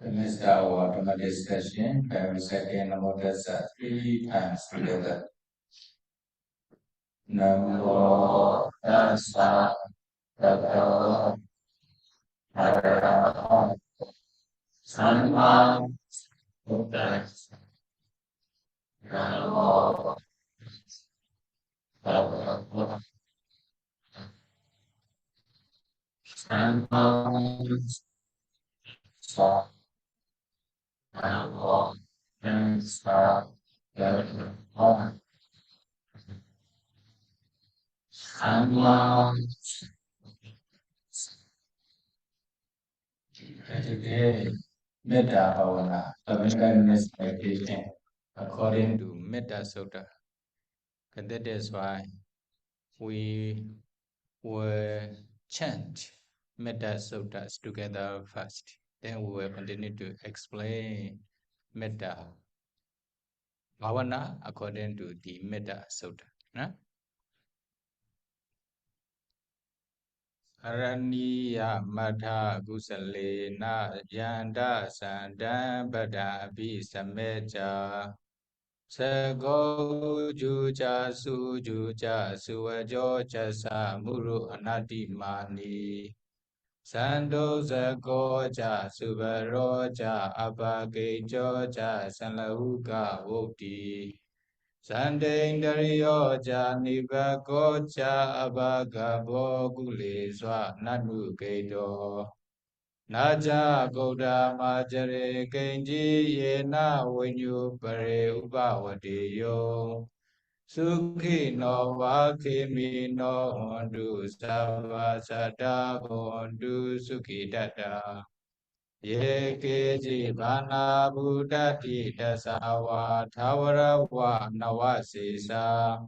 Let's start our Dhamma discussion by reciting Namo Tassa 3 times together. Namo Tassa Bhagavata Arahato Samma Buddhassa. Namo Bhagavata Samma Buddhassa. Namo Tassa Bhagavata Samma. Today, Metta Bhavana, loving-kindness meditation, according to Metta Sutta. And that is why we will chant Metta Suttas together first. Then we will continue to explain Metta Bhavana according to the Metta Sutta. Huh? Araniya Madha Gusalena Yanda Sandam Bada Abhisameja Sago Juja Sujuja Suvajoja Samuru Anadimani Sando Zagoja Suvaroja Abagejoja Sanlahuka Vokti Sandendariyoja Nivagoja Abagabo Guleswa Nanukedo Naja Goda Majare Kenji Yena Wenyu Pare Upawadiyo Sukhi no Vakimi no Hondu Savasada Hondu Sukhi Dada Ye Keji Bana Buddhati Dasawa Tawarawa Nawasisa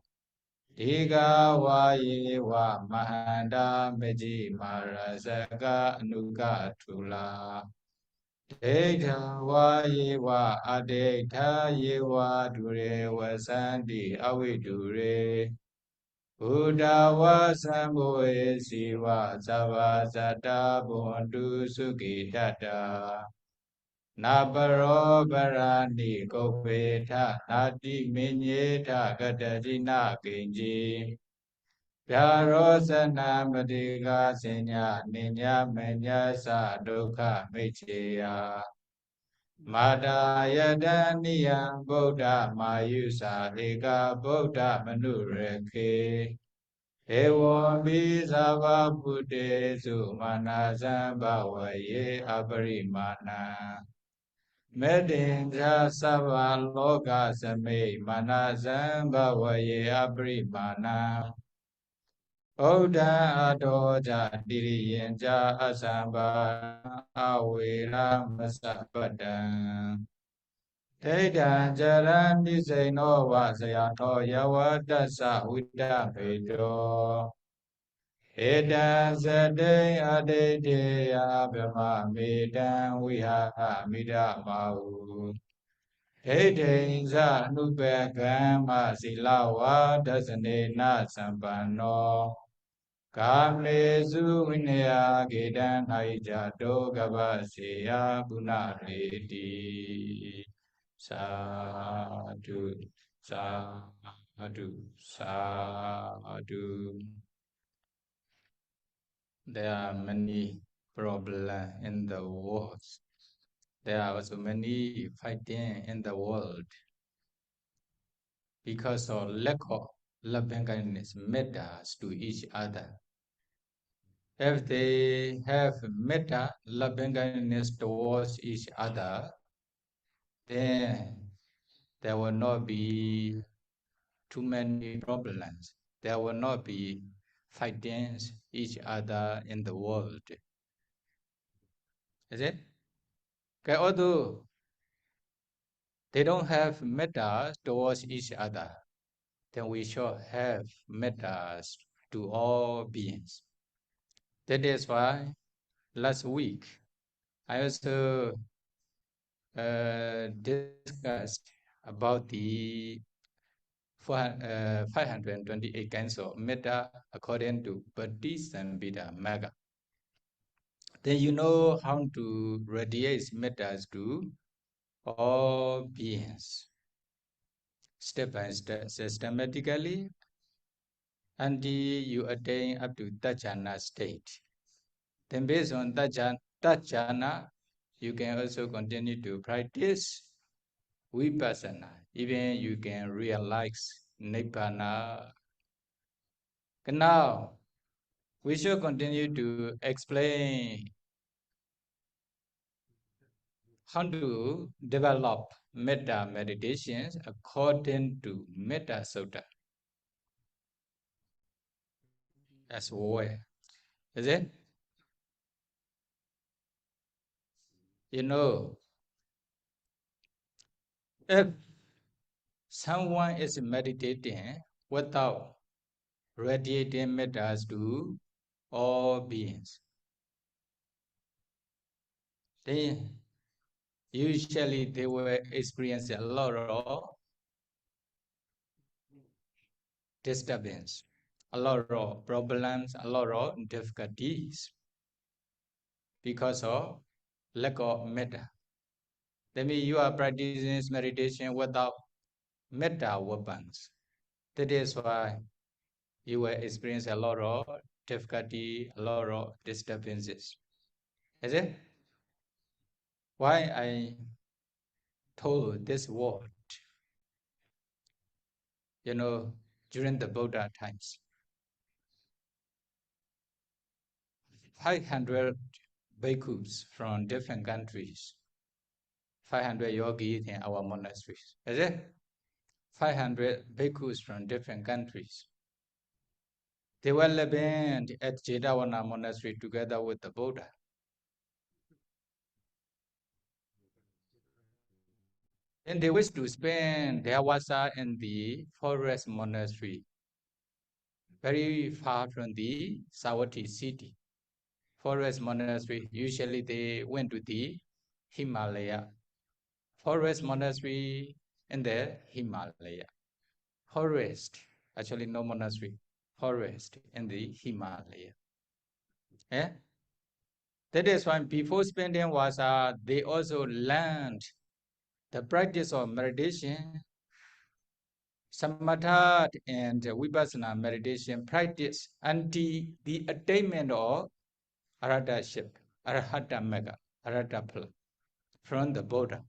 Diga Waye Wa Mahanda Meji Marasaka Anuga Tula Deta Waye Wa Adeta Yewa Dure Wasandi Awidure Buddha Wasamboe Siva Zavazata Bondu Suki Dada Nabaro Barani Kopeta Nati Minyeta Gadajina Genji Pyarosana Madiga Senya Ninya Menya Sadoka Mecheya Madaya Daniya Buddha Mayusa Eka Buddha Manureke Ewa Bizava Buddhe Sumana Bhavaye Aparimana Medindra Sava Loka Same Manazam Bhavaye Aparimana Oda Adoja Diriyenja Asamba Awera Masapada Teda Jaran Diseno Vasayano Yawadasa Uda Pedo Eda Zade Adede Abhama Medan Vihaha Midamau Ede Zanubekama Silawa Dasanena Sampano Kamezu Vinaya Gedan Aijato Gavaseya Punareti Sadhu Sadhu Sadhu. There are many problems in the world. There are also many fighting in the world because of lack of loving kindness, metta to each other. If they have metta, loving kindness towards each other, then there will not be too many problems. There will not be fighting each other in the world. Is it? Okay, although they don't have metta towards each other, then we should have metta to all beings. That is why last week I also discussed about the 528 kinds of metta according to Patisambhida Magga. then you know how to radiate metas to all beings, step by step, systematically, until you attain up to Tajana state. Then based on Tajana, you can also continue to practice Vipassana. Even you can realize Nibbana. Now, we shall continue to explain how to develop metta meditations according to Metta Sutta as well. Is it? You know, if someone is meditating without radiating mettas to all beings, then usually they will experience a lot of disturbance, a lot of problems, a lot of difficulties because of lack of metta. That means you are practicing meditation without metta weapons. That is why you will experience a lot of difficulty, a lot of disturbances. Is it? Why I told this word? You know, during the Buddha times, 500 bhikkhus from different countries, 500 yogis in our monasteries. Is it? 500 bhikkhus from different countries. They were living at Jetavana monastery together with the Buddha. And they wish to spend their vasa in the forest monastery, very far from the Savatthi city. Forest monastery, usually they went to the Himalaya. Forest monastery in the Himalaya. Forest, actually no monastery, forest in the Himalaya. Eh? That is why before spending vasa, they also learned the practice of meditation, Samatha and Vipassana meditation practice until the attainment of Arahataship, Arahata Mega, Arahatapala from the Buddha.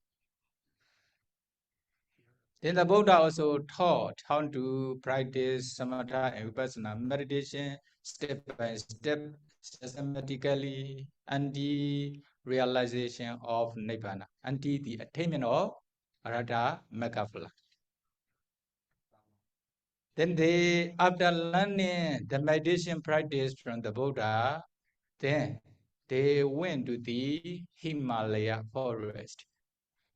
Then the Buddha also taught how to practice Samatha and Vipassana meditation step by step, systematically, until realization of Nibbana, until the attainment of Arahata Megaphala. Then they, after learning the meditation practice from the Buddha, then they went to the Himalaya forest,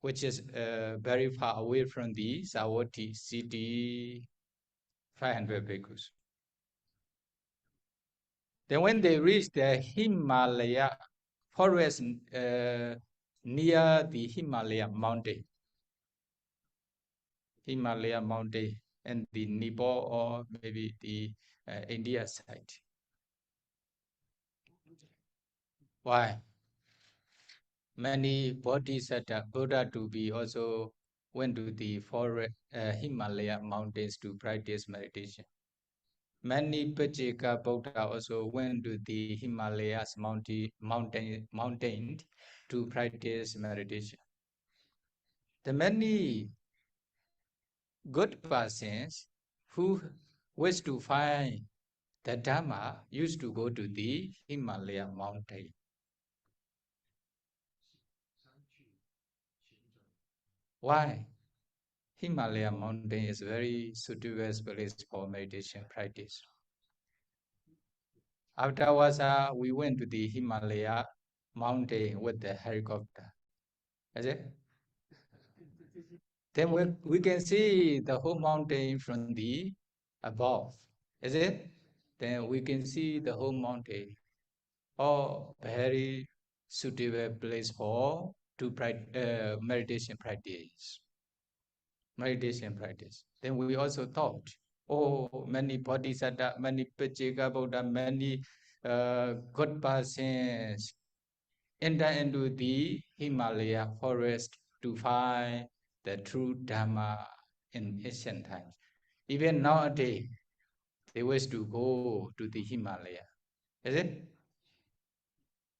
which is very far away from the Savatthi city, 500 bhikkhus. Then when they reached the Himalaya forest near the Himalaya mountain and the Nepal or maybe the India side. Why? Many bodhisattva Buddha to be also went to the forest, Himalaya mountains to practice meditation. Many Pacheka Buddha also went to the Himalayas mountain to practice meditation. The many good persons who wish to find the Dhamma used to go to the Himalaya mountain. Why? Himalaya mountain is very suitable place for meditation practice. Afterwards, we went to the Himalaya mountain with the helicopter. Is it? Then we can see the whole mountain from the above. Is it? Then we can see the whole mountain. Oh, very suitable place for to meditation practice. Meditation practice. Then we also thought, oh, many bodhisattva, many Pacheka Buddha, many good persons enter into the Himalaya forest to find the true Dhamma in ancient times. Even nowadays, they wish to go to the Himalaya. Is it?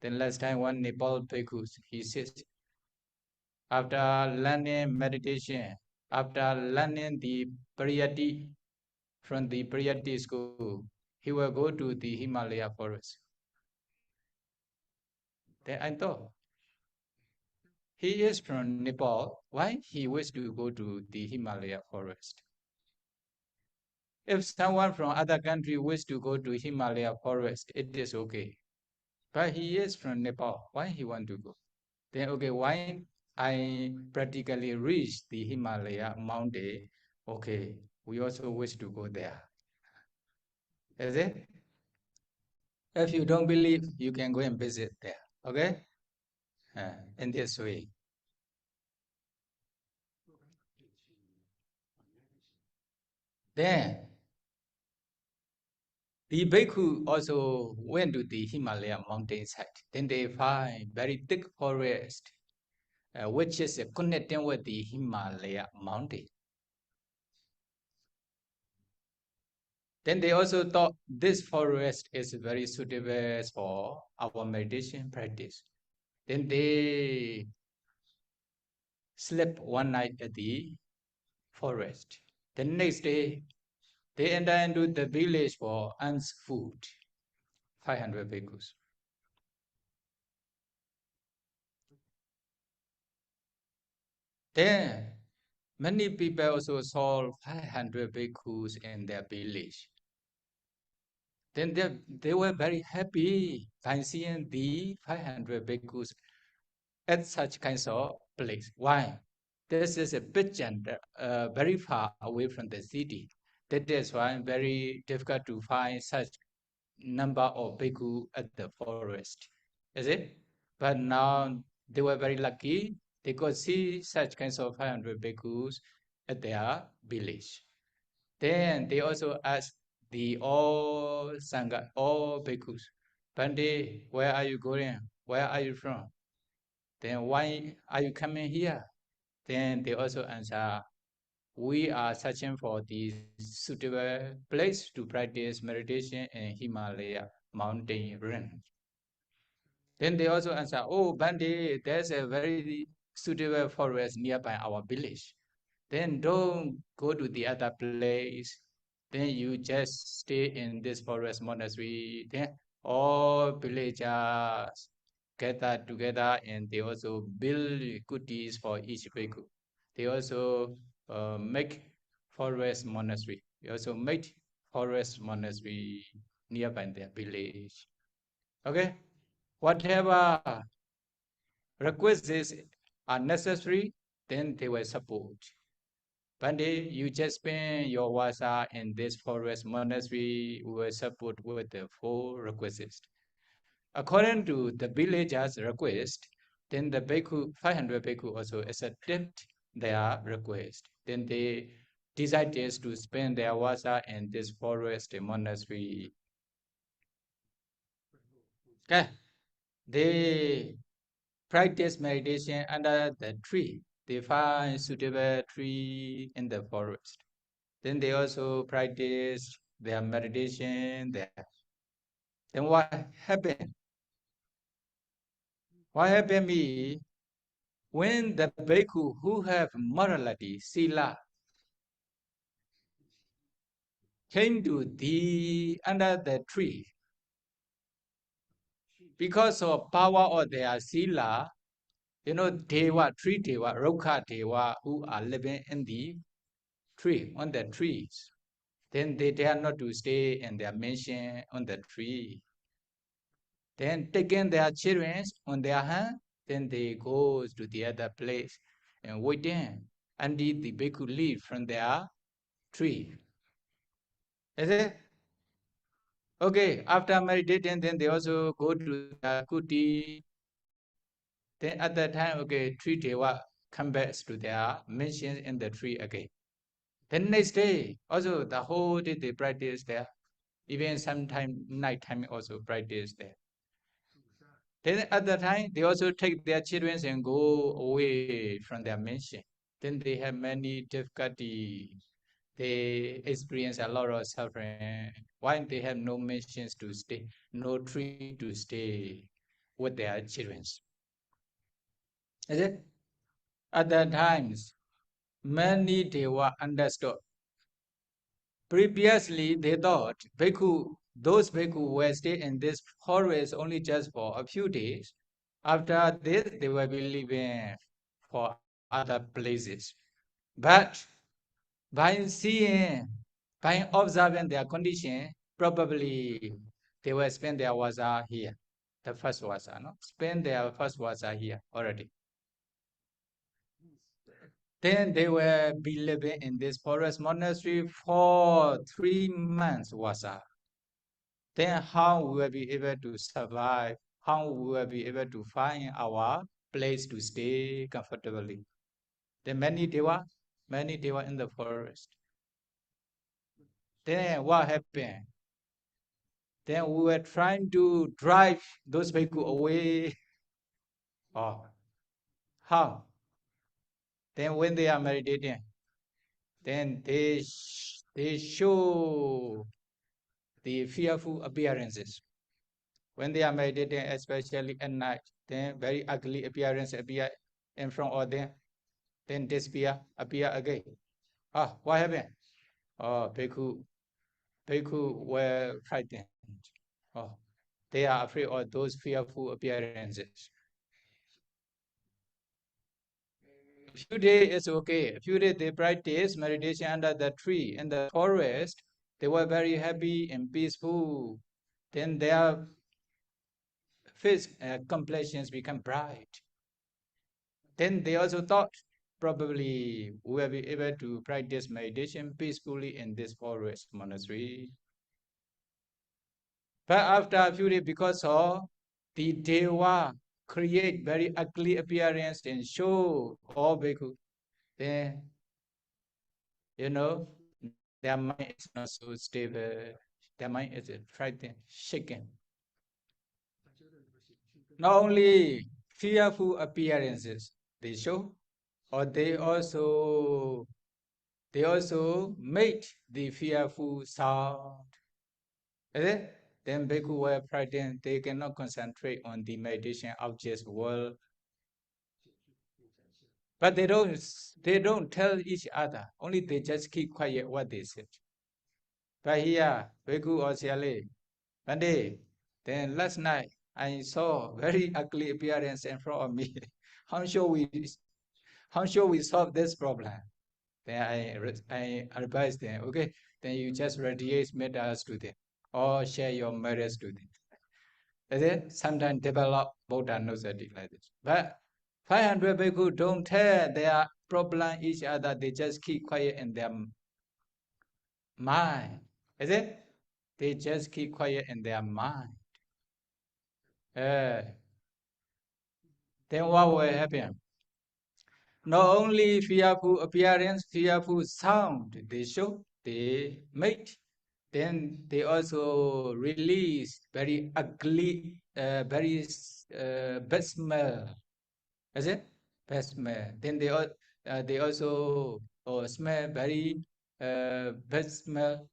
Then last time one Nepal bhikkhu, he says, after learning meditation, after learning the Pariyati from the Pariyati school, he will go to the Himalaya forest. Then I thought, he is from Nepal. Why he wishes to go to the Himalaya forest? If someone from other country wishes to go to Himalaya forest, it is okay. But he is from Nepal. Why he want to go? Then okay, why I practically reach the Himalaya mountain? Okay, we also wish to go there. Is it? If you don't believe, you can go and visit there. Okay? In this way. Then the bhikkhu also went to the Himalaya mountainside. Then they find very thick forest, which is connecting with the Himalaya mountain. Then they also thought this forest is very suitable for our meditation practice. Then they slept one night at the forest. The next day, they enter into the village for ants food, 500 bhikkhus. Then many people also saw 500 bhikkhus in their village. Then they were very happy by seeing the 500 bhikkhus at such kinds of place. Why? This is a bit and very far away from the city. That is why very difficult to find such number of bhikkhu at the forest. Is it? But now they were very lucky. They could see such kinds of 500 bhikkhus at their village. Then they also asked the all Sangha, all bhikkhus, Bande, where are you going? Where are you from? Then why are you coming here? Then they also answer, we are searching for the suitable place to practice meditation in Himalaya mountain range. Then they also answer, oh, Bande, there's a very suitable forest nearby our village. Then don't go to the other place. Then you just stay in this forest monastery. Then all villagers gather together and they also build goodies for each bhikkhu. They also make forest monastery. They also make forest monastery nearby their village. Okay? Whatever requests are necessary, then they will support. Bande, you just spend your wasa in this forest monastery, we will support with the 4 requests. According to the villagers' request, then the bhikkhu, 500 bhikkhu also accepted their request. Then they decided to spend their wasa in this forest monastery. Okay. They practice meditation under the tree. They find suitable tree in the forest. Then they also practice their meditation there. Then what happened? What happened me when the bhikkhu who have morality, sila, came to the under the tree, because of power of their sila, deva, tree deva, rokha deva, who are living in the tree, on the trees, then they dare not to stay in their mansion on the tree. Then taking their children on their hand, then they go to the other place and waiting until the bhikkhu leave from their tree. Is it? Okay, after meditating, then they also go to the kuti. Then at that time, okay, tree deva come back to their mansion in the tree again. Then next day, also the whole day they practice there. Even sometime night time also practice there. Then at the time, they also take their children and go away from their mission. Then they have many difficulty. They experience a lot of suffering. Why they have no missions to stay, no tree to stay with their children? Is it? At that times, many they were understood. Previously, they thought those bhikkhu were stay in this forest only just for a few days. After this, they were leaving for other places. But by observing their condition, probably they will spend their wasa here, the first wasa, no? Spend their first wasa here already. Then they will be living in this forest monastery for 3 months wasa. Then how we will be able to survive? How we will be able to find our place to stay comfortably? Then many dewa in the forest. Then what happened? Then we were trying to drive those bhikkhu away. Oh, how? Then when they are meditating, then they show the fearful appearances. When they are meditating, especially at night, then very ugly appearance appear in front of them. Then disappear, appear again. Ah, what happened? Oh, bhikkhu were frightened. Oh, they are afraid of those fearful appearances. A few days is okay. A few days they practice meditation under the tree in the forest. They were very happy and peaceful. Then their face complexions become bright. Then they also thought probably we will be able to practice meditation peacefully in this forest monastery. But after a few days, because of the deva create very ugly appearance and show all bhikkhu, then their mind is not so stable. Their mind is frightened, shaken. Not only fearful appearances they show, or they also made the fearful sound. Is it? Then bhikkhu were frightened. They cannot concentrate on the meditation objects world. But they don't tell each other. Only they just keep quiet what they said. But here, bhikkhu or siale, one day, then last night I saw very ugly appearance in front of me. how shall we solve this problem? Then I advise them, okay, then you just radiate metta to them or share your merits to them. Is it? Sometimes develop Buddha nosati like this. But 500 bhikkhu don't tell their problem each other, they just keep quiet in their mind. Is it? They just keep quiet in their mind. Then what will happen? Not only fearful appearance, fearful sound they show, they make, then they also release very ugly, very bad smell. Is it? Bad smell. Then they also smell very bad smell.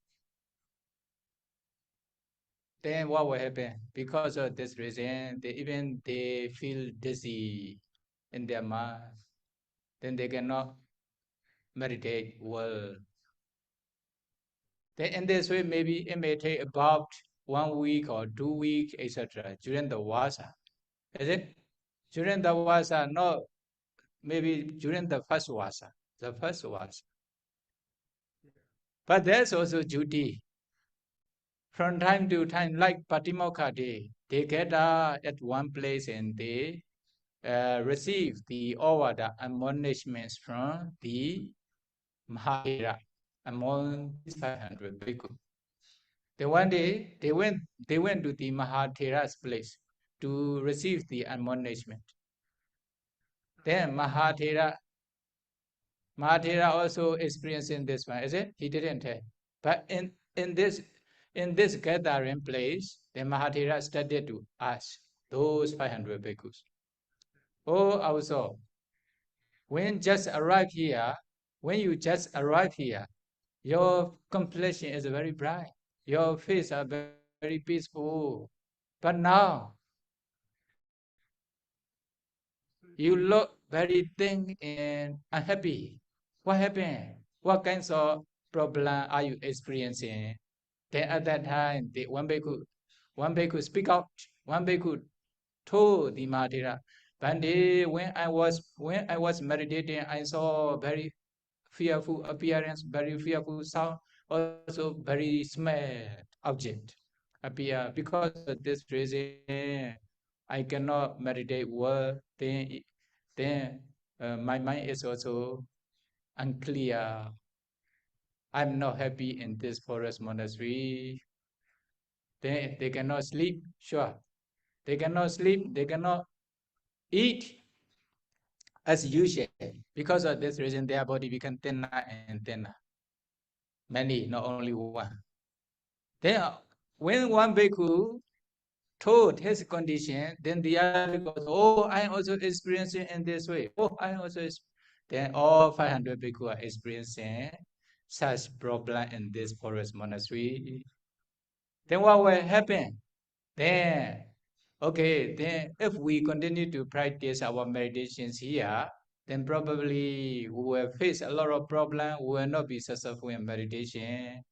Then what will happen? Because of this reason, they feel dizzy in their mind. Then they cannot meditate well. Then in this way, maybe it may take about 1 week or 2 weeks, etc. during the wasa. Is it? During the wasa, not maybe during the first wasa. The first wasa. But there's also duty. From time to time, like Patimokkha Day, they gather at one place and they receive the Ovada admonishments from the Mahathera among these 500 bhikkhu. Then one day they went to the Mahathera's place to receive the admonishment. Then Mahathera also experiencing this one, is it? He didn't tell. But in this gathering place, the Mahathera started to ask, those 500 bhikkhus. Oh, also, when you just arrive here, your complexion is very bright. Your face are very peaceful. But now, you look very thin and unhappy. What happened? What kinds of problem are you experiencing? Then at that time, one bhikkhu speak out. One bhikkhu told the Mahatera, one day when I was meditating, I saw very fearful appearance, very fearful sound, also very small object appear. Because of this reason, I cannot meditate well. Then my mind is also unclear. I'm not happy in this forest monastery. Then they cannot sleep. Sure, they cannot sleep. They cannot eat as usual. Because of this reason, their body become thinner and thinner. Many, not only one. Then when one bhikkhu told his condition, then the other goes, oh, I also experiencing in this way. Oh, I also. Then all 500 bhikkhu are experiencing such problem in this forest monastery. Then what will happen? Then, okay, then if we continue to practice our meditations here, then probably we will face a lot of problems. We will not be successful in meditation.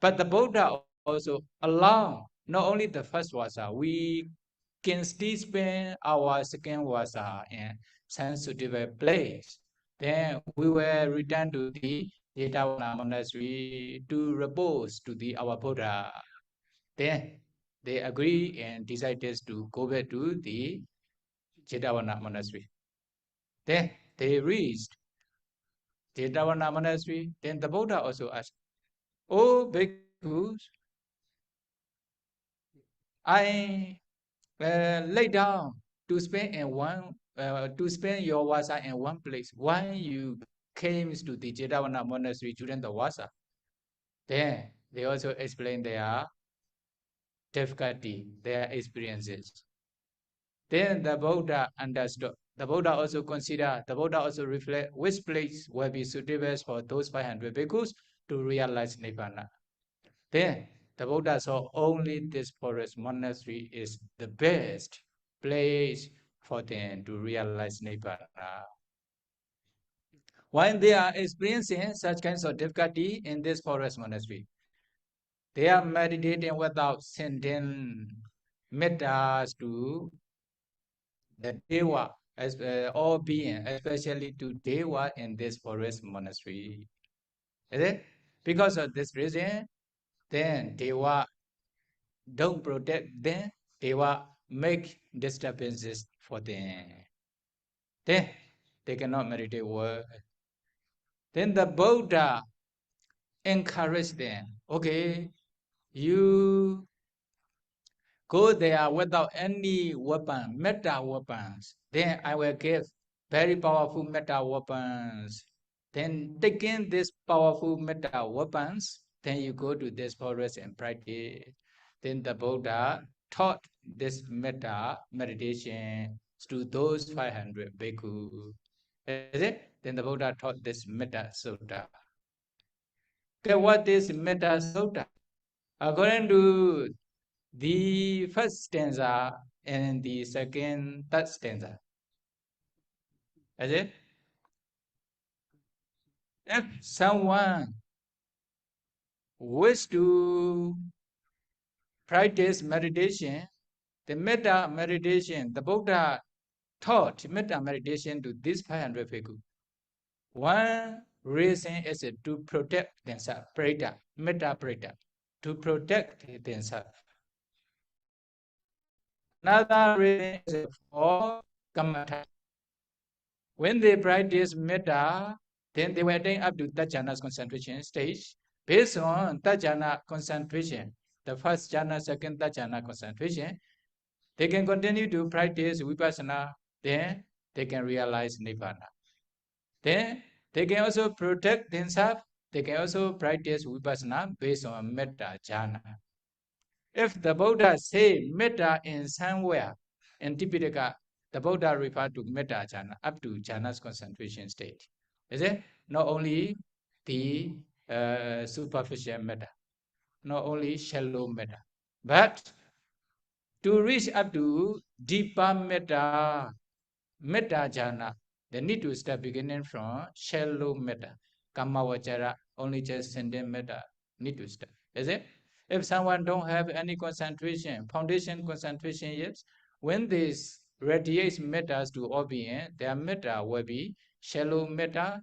But the Buddha also allow not only the first vasa, we can still spend our second vasa in some suitable place. Then we will return to the Jetavana monastery to repose to the our Buddha. Then they agree and decided to go back to the Jetavana monastery. Then they reached Jetavana monastery. Then the Buddha also asked, oh, bhikkhus, I lay down to spend your vasa in one place. Why you came to the Jetavana monastery during the vasa? Then they also explain their difficulty, their experiences. Then the Buddha understood. The Buddha also reflect which place will be suitable for those 500 bhikkhus to realize Nibbana. Then the Buddha saw only this forest monastery is the best place for them to realize Nibbana. When they are experiencing such kinds of difficulty in this forest monastery, they are meditating without sending mettas to the Deva, as all being, especially to Deva in this forest monastery. Is it? Because of this reason, then Deva don't protect them, Deva make disturbances for them. Then they cannot meditate well. Then the Buddha encouraged them, okay, you go there without any weapon, metta weapons. Then I will give very powerful metta weapons. Then taking these powerful metta weapons, then you go to this forest and practice. Then the Buddha taught this metta meditation to those 500 bhikkhu. Is it? Then the Buddha taught this metta sutta. Okay, what is metta sutta? According to the first stanza and the third stanza. Is it? If someone wishes to practice meditation, the metta meditation, the Buddha taught metta meditation to these 500 bhikkhu. One reason is to protect themselves, preta, metta preta, to protect themselves. Another reason is for kamata. When they practice metta, then they will attain up to Tajana's concentration stage. Based on Tajana concentration, the first jhana, second Tajana concentration, they can continue to practice Vipassana, then they can realize Nibbana. Then they can also protect themselves, they can also practice Vipassana based on Metta jhana. If the Buddha say Metta in somewhere, in Tipitaka, the Buddha referred to metta jhana up to jhana's concentration state. Is it? Not only the superficial metta, not only shallow metta, but to reach up to deeper metta jhana, they need to start beginning from shallow metta. Kama vachara, only just sending metta, need to start. Is it? If someone don't have any concentration, foundation concentration yet, when this radiates mettas to all being, their metta will be shallow metta,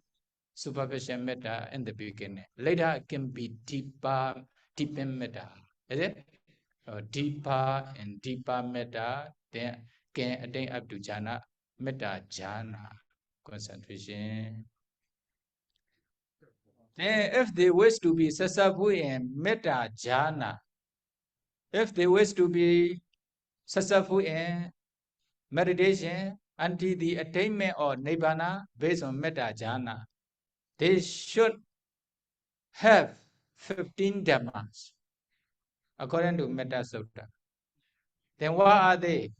superficial metta in the beginning. Later it can be deeper metta. Is it? Deeper and deeper metta, then can attain up to jhana, metta jhana concentration. Then if they wish to be successful in metta jhana, if they wish to be successful in meditation until the attainment of nibbana based on metta jhana, they should have 15 dhammas according to Metta Sutta. Then what are they?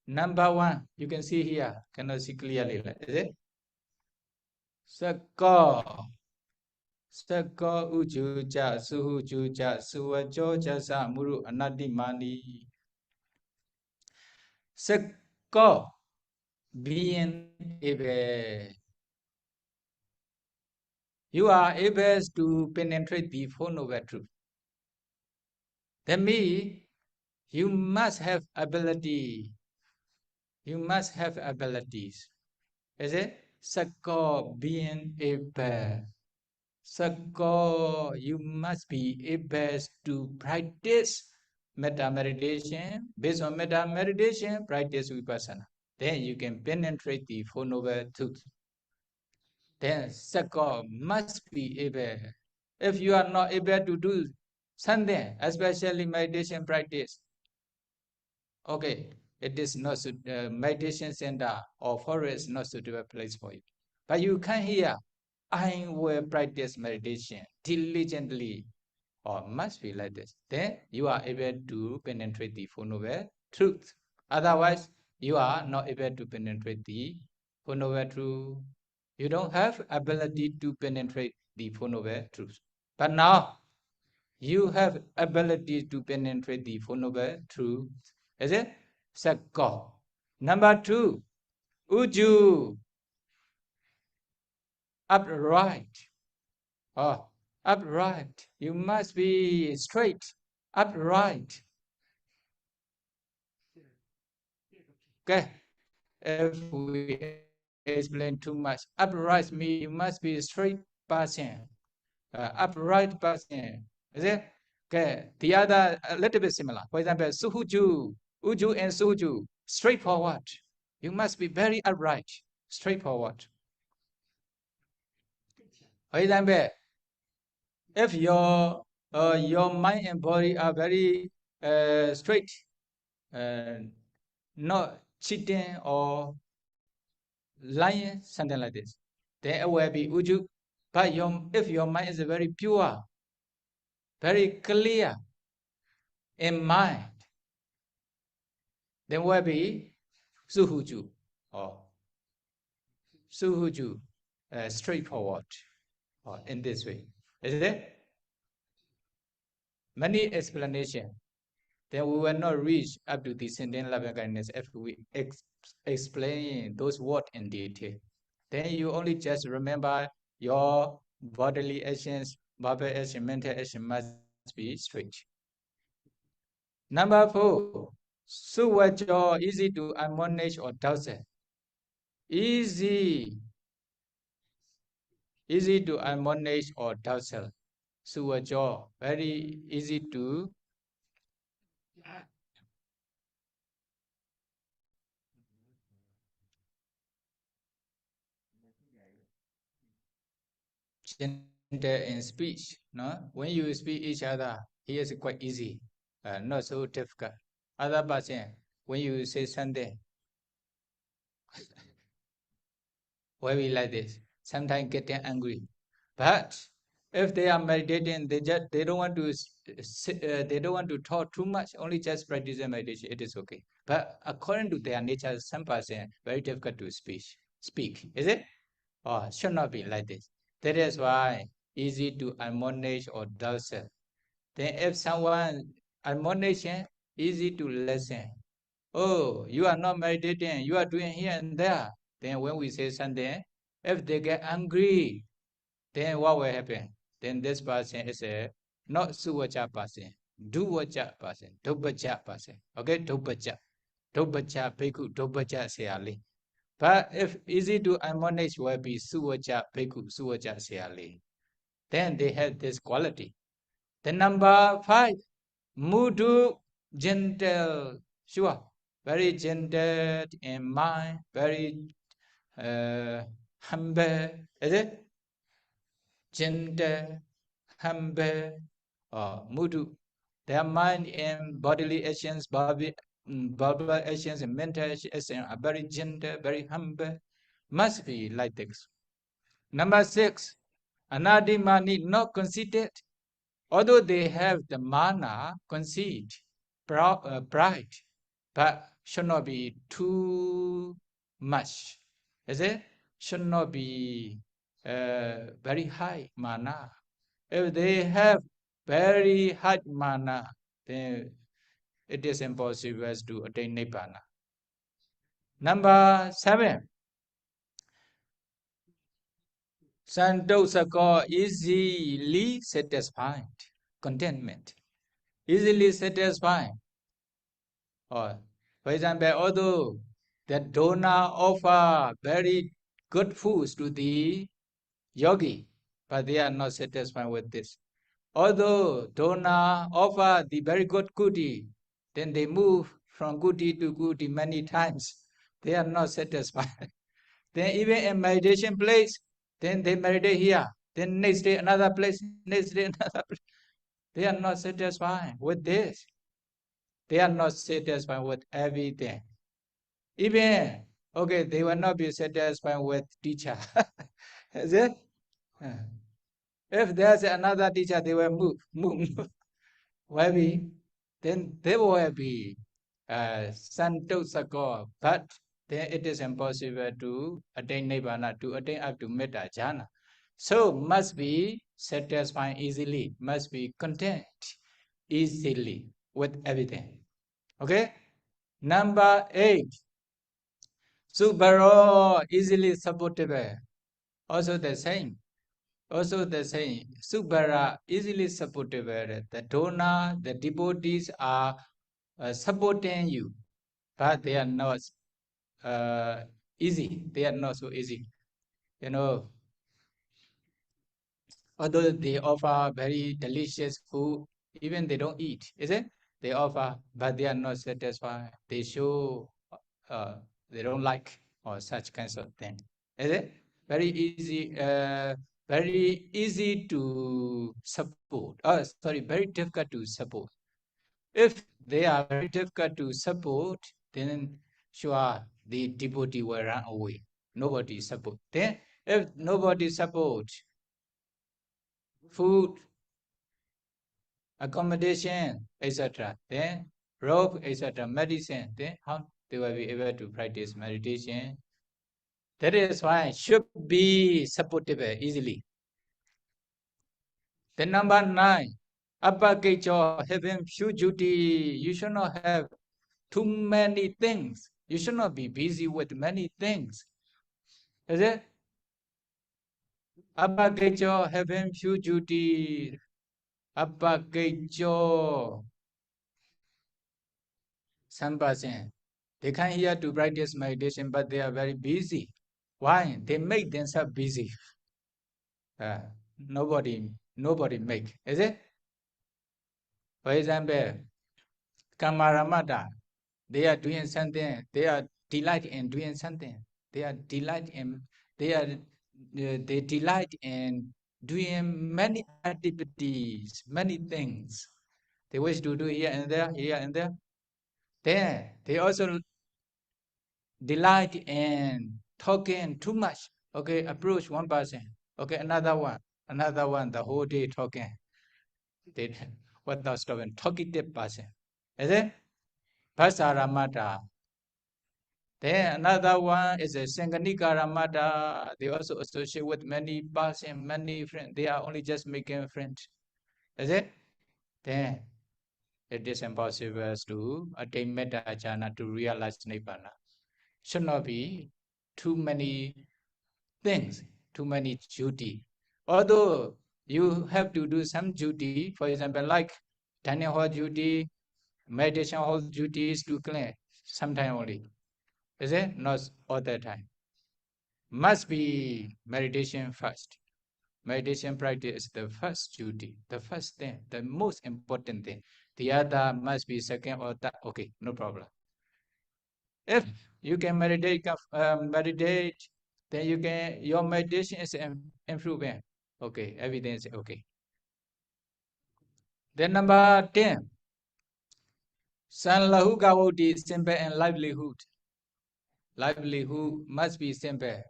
Number 1, you can see here, cannot see clearly, is it? Sakko ujuja suhujuja suvajoja samuru anadimani. Sakko, being able. You are able to penetrate the Four Noble Truth. That means you must have ability. You must have abilities. Is it? Sakko, being able. Sakko, you must be able to practice metta meditation. Based on metta meditation, practice vipassana. Then you can penetrate the Four Noble Truth. Then Sakko must be able. If you are not able to do something, especially meditation practice, okay, it is not meditation center or forest not suitable place for you. But you come here, I will practice meditation diligently, or must be like this. Then you are able to penetrate the Four Noble Truth. Otherwise, you are not able to penetrate the Four Noble Truth. You don't have ability to penetrate the Four Noble Truth. But now, you have ability to penetrate the Four Noble Truth. Is it? Sakko. Number 2, uju. Upright. Oh, upright. You must be straight. Upright. Okay. If we explain too much, upright means you must be a straight person. Upright person. Is it? Okay. The other a little bit similar. For example, suhuju, uju and suhuju, straightforward. You must be very upright, straightforward. For example, if your mind and body are very straight, not cheating or lying, something like this, then it will be uju. But if your mind is very pure, very clear in mind, then will be suhuju or suhuju, straightforward, or in this way. Is it? Many explanations. Then we will not reach up to the sentient loving kindness if we explain those words in detail. Then you only just remember your bodily actions, verbal action, mental action must be straight. Number 4, suvajo, easy to admonish or doubt. Easy to admonish or doubt. Suvajo, very easy to gentle in speech. No, when you speak each other, here is quite easy, not so difficult. Other person, when you say something, why we like this? Sometimes getting angry, but If they are meditating, they don't want to they don't want to talk too much. Only just practice meditation. It is okay. But according to their nature, some person very difficult to speak. Is it? Oh, should not be like this. That is why easy to admonish or dulce. Then if someone admonition, easy to listen. Oh, you are not meditating. You are doing here and there. Then when we say something, if they get angry, then what will happen? Then this person is a not suvacha person, duvacha person, dobacha person. Okay, dobacha, dobacha, bhikkhu, dobacha sayali. But if easy to admonish will be suvacha, bhikkhu, suvacha sayali. Then they have this quality. Then number 5, mudu, gentle, sure, very gentle in mind, very humble, is it? Gentle, humble, mudu. Their mind and bodily actions, verbal actions and mental actions are very gentle, very humble. Must be like this. Number 6, anadimani, not conceited. Although they have the mana, conceit, pride, but should not be too much. Is it? Should not be very high mana. If they have very high mana, then it is impossible to attain nibbana. Number 7, santosaka, easily satisfied, contentment, easily satisfied. Or, for example, although the donor offer very good foods to the yogi, but they are not satisfied with this. Although donor offer the very good kuti, then they move from kuti to kuti many times. They are not satisfied. Then even in meditation place, then they meditate here. Then next day another place, next day another place. They are not satisfied with this. They are not satisfied with everything. Even, okay, they will not be satisfied with teacher. Is it? If there's another teacher, they will move. Maybe, then they will be santosaka, but then it is impossible to attain nibbana, to attain up to metta jhana. So must be satisfied easily, must be content easily with everything. Okay? Number 8, subaro, easily supportable. Also the same. Subara, easily supportable. The donor, the devotees are supporting you, but they are not easy. They are not so easy. You know, although they offer very delicious food, even they don't eat, is it? They offer, but they are not satisfied. They show they don't like or such kinds of thing. Is it? Very easy to support. Sorry, very difficult to support. If they are very difficult to support, then sure the devotee will run away. Nobody support. Then if nobody support, food, accommodation, etc., then rope, etc., medicine, then how they will be able to practice meditation. That is why it should be supportable easily. Then number 9, apakacho, having few duty. You should not have too many things. You should not be busy with many things. Is it? Apakacho, having few duty. Apakacho. Some person, they come here to practice meditation, but they are very busy. Why? They make themselves busy. Nobody make. Is it? For example, Kumārābhivaṃsa, they are doing something. They are delight in doing something. They delight in doing many activities, many things. They wish to do here and there, here and there. Then they also delight in talking too much. Okay, approach one person. Okay, another one. Another one, the whole day talking. They, without stopping, talkative person. Is it? Bhasaramata. Then another one is a Sanganikaramata. They also associate with many person, many friends. They are only just making friends. Is it? Then it is impossible to attain metta jhana, to realize nibbana. Should not be too many things, too many duty. Although you have to do some duty, for example, like dining hall duty, meditation hall duties to clean, sometime only. Is it? Not all the time. Must be meditation first. Meditation practice is the first duty, the first thing, the most important thing. The other must be second or third. Okay, no problem. If you can meditate, then you can, your meditation is improving. Okay, everything is okay. Then number 10, Sanlahu Gavoti, simple and livelihood. Livelihood must be simple.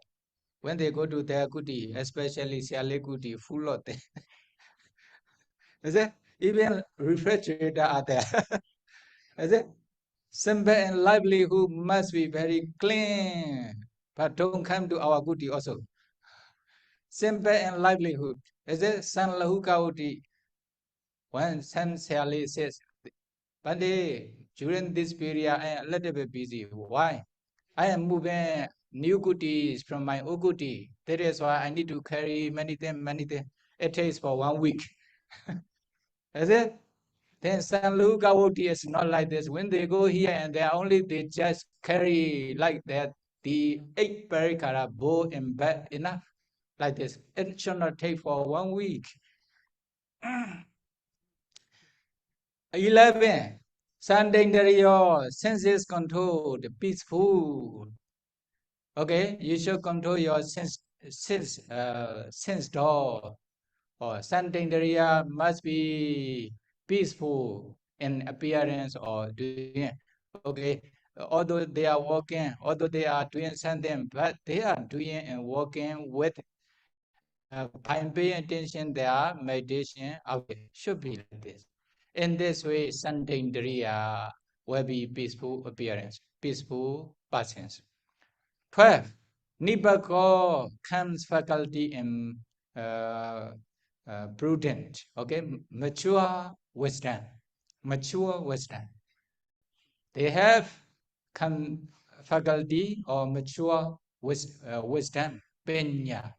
When they go to their kuti, especially Siale kuti, full of them. Is it? Even refrigerator are there. Is it? Simple and livelihood must be very clean. But don't come to our kuti also. Simple and livelihood. Is it? Sanlahu Gavoti. When San Siale says, but during this period, I am a little bit busy. Why? I am moving new goodies from my old goodie. That is why I need to carry many things, many things. It takes for 1 week. Is it? Then San Luca is not like this. When they go here and they just carry like that, the 8 parikara bowl and bag enough. Like this. It should not take for 1 week. 11. Sandendriyo, senses controlled, peaceful. Okay, you should control your sense door. Or Sandendriya must be peaceful in appearance or doing. Okay, although they are walking, although they are doing something, but they are doing and walking with by paying attention, their meditation should be like this. In this way, Sandendriya will be peaceful appearance, peaceful persons. 12. Nipako comes faculty in prudent, okay, mature wisdom. Mature wisdom. They have faculty or mature wisdom, penya.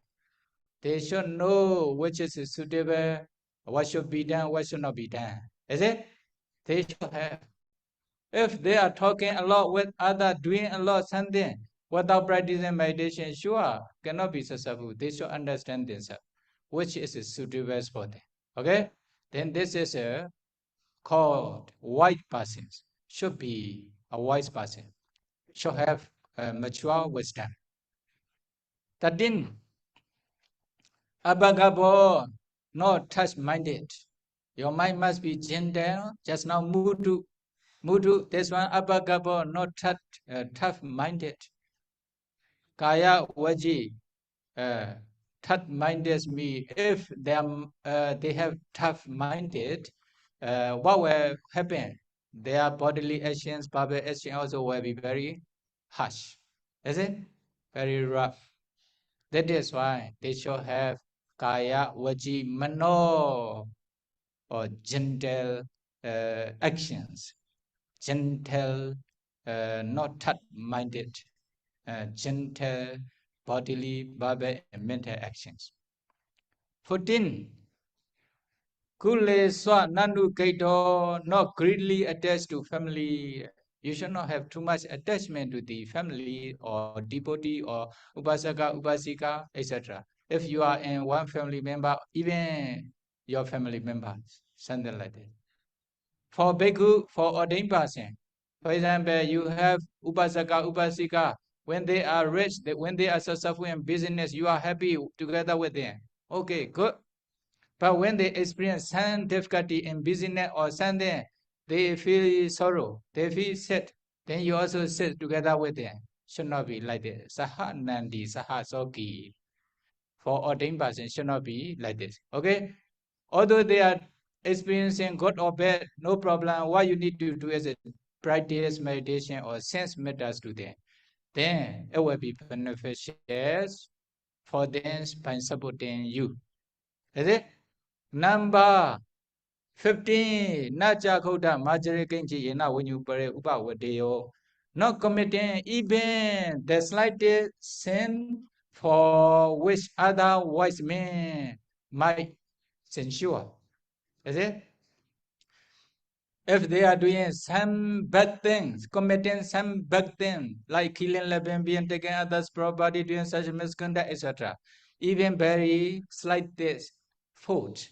They should know which is suitable, what should be done, what should not be done. Is it? They should have. If they are talking a lot with others, doing a lot something without practicing meditation, sure, cannot be successful. They should understand themselves, which is suitable for them. Okay? Then this is called wise person. Should be a wise person. Should have mature wisdom. 13. Abhagabo, not touch-minded. Your mind must be gentle. Just now, mudu, this one, abhagabo, not tough-minded. Kaya waji, tough-minded me. If they have tough-minded, what will happen? Their bodily actions, verbal actions also will be very harsh. Is it? Very rough. That is why they should have kaya, vaji, mano, or gentle actions. Gentle, not tough-minded, gentle bodily, verbal, and mental actions. 14. Kule swa nandu kaito, not greedily attached to family. You should not have too much attachment to the family or devotee or upasaka, upasika, etc. If you are in one family member, even your family members, something like that. For bhikkhu, for ordained person, for example, you have upasaka, upasika. When they are rich, when they are successful in business, you are happy together with them. Okay, good. But when they experience some difficulty in business or something, they feel sorrow, they feel sad, then you also sit together with them. Should not be like that. Saha nandi, saha soki. for ordained person should not be like this. Okay? Although they are experiencing good or bad, no problem. What you need to do is a practice meditation or sense matters to them. Then it will be beneficial for them by supporting you. Is it? Number 15. Nacha Koda Majari Kenji Yena when you pray Upa Wadeo. Not committing even the slightest sin for which other wise men might censure. Is it? If they are doing some bad things, committing some bad things, like killing, living, being taking others' property, doing such misconduct, etc., even very slightest fault,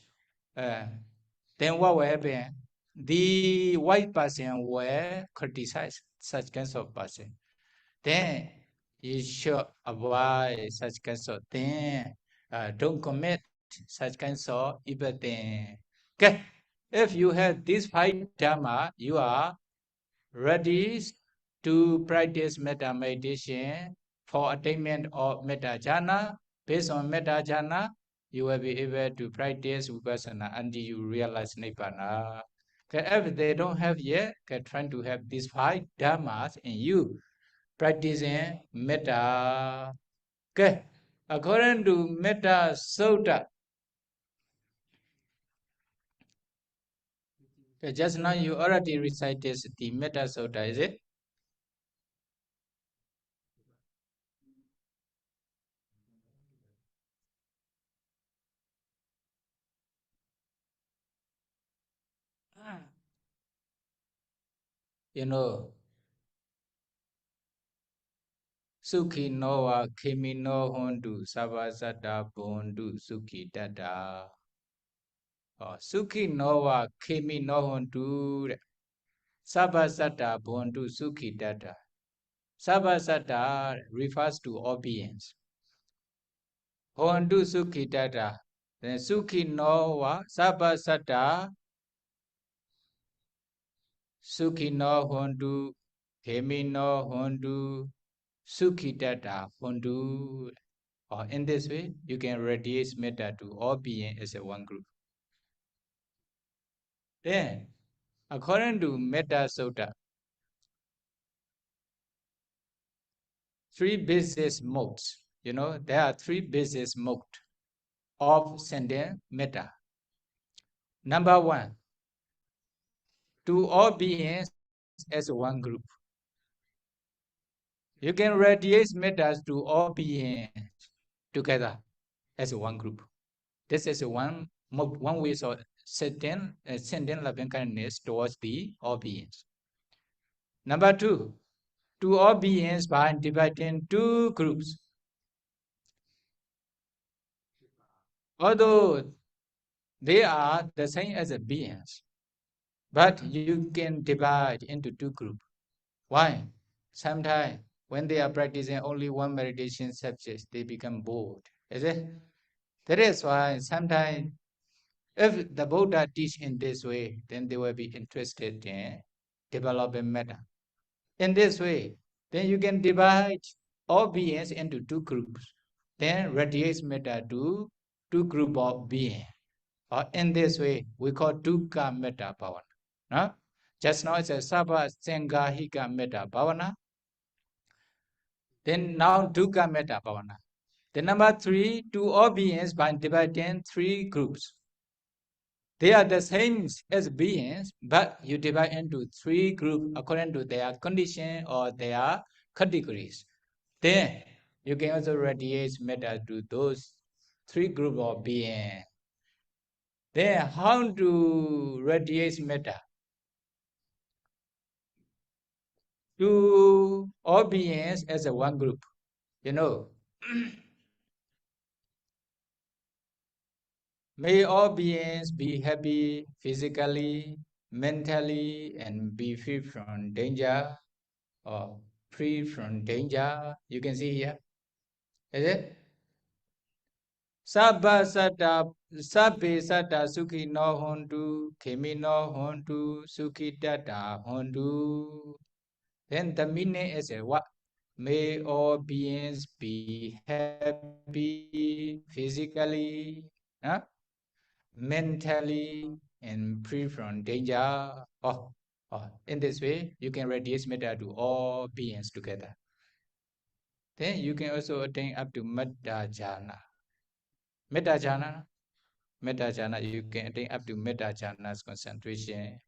then what will happen? The white person will criticize such kinds of person. Then you should avoid such kinds of things. Don't commit such kinds of evil things. Okay. If you have these 5 dhamma, you are ready to practice metta meditation for attainment of metta jhana. Based on metta jhana, you will be able to practice vipassana until you realize nibbana. Okay, if they don't have yet, trying to have these 5 dhammas in you, practicing metta. Okay, according to Metta Sutta, just now you already recited the Metta Sutta, is it? You know, Sukhi Noa Kimi no Hondu Savasata Bondu Sukhi Dada. Sukhi Noa Kimi no Hondu Savasata Bondu Sukhi Dada. Savasata refers to all beings. Hondu Sukhi Dada. Then Sukhi Noa Savasata Sukhi no Hondu Kimi no Hondu Sukhi Dada Hondu. In this way, you can radiate metta to all beings as a one group. Then, according to Metta Sutta, 3 basic modes. You know, there are 3 basic modes of sending metta. Number 1, to all beings as one group. You can radiate metta to all beings together as one group. This is one way of sending loving kindness towards the all beings. Number 2, to all beings by dividing 2 groups. Although they are the same as the beings, but you can divide into 2 groups. Why? Sometimes when they are practicing only one meditation subject, they become bored. Is it? That is why sometimes if the Buddha teach in this way, then they will be interested in developing metta. In this way, then you can divide all beings into 2 groups. Then radiate metta to 2 groups of beings. In this way, we call dukkha Metta Bhavana. No? Just now it's a Sabha Sangahika Metta Bhavana. Then now dukkha Metta Bhavana. Then number 3, to all beings by dividing 3 groups. They are the same as beings, but you divide into 3 groups according to their condition or their categories. Then you can also radiate metta to those 3 groups of beings. Then how to radiate metta? To all beings as a one group. You know, may all beings be happy physically, mentally, and be free from danger or free from danger. You can see here. Is it? Sabba satta sabbe satta sukhi no hontu, kemi no hontu, sukhi tata hontu. Then the meaning is what? May all beings be happy physically, mentally, and free from danger. In this way, you can radiate metta to all beings together. Then you can also attain up to Metta Jhana. Metta Jhana, you can attain up to Metta Jhana's concentration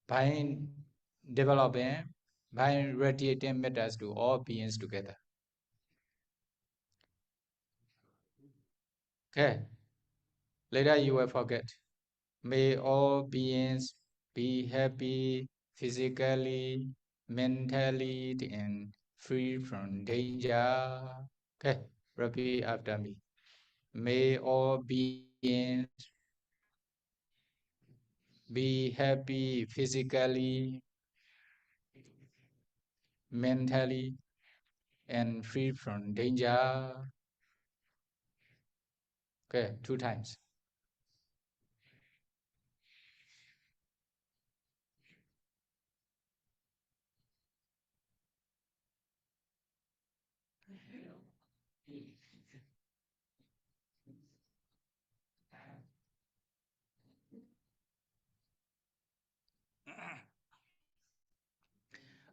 by developing, by radiating mettas to all beings together. Okay. Later you will forget. May all beings be happy physically, mentally, and free from danger. Okay, repeat after me. May all beings be happy physically, mentally, and free from danger. Okay, 2 times.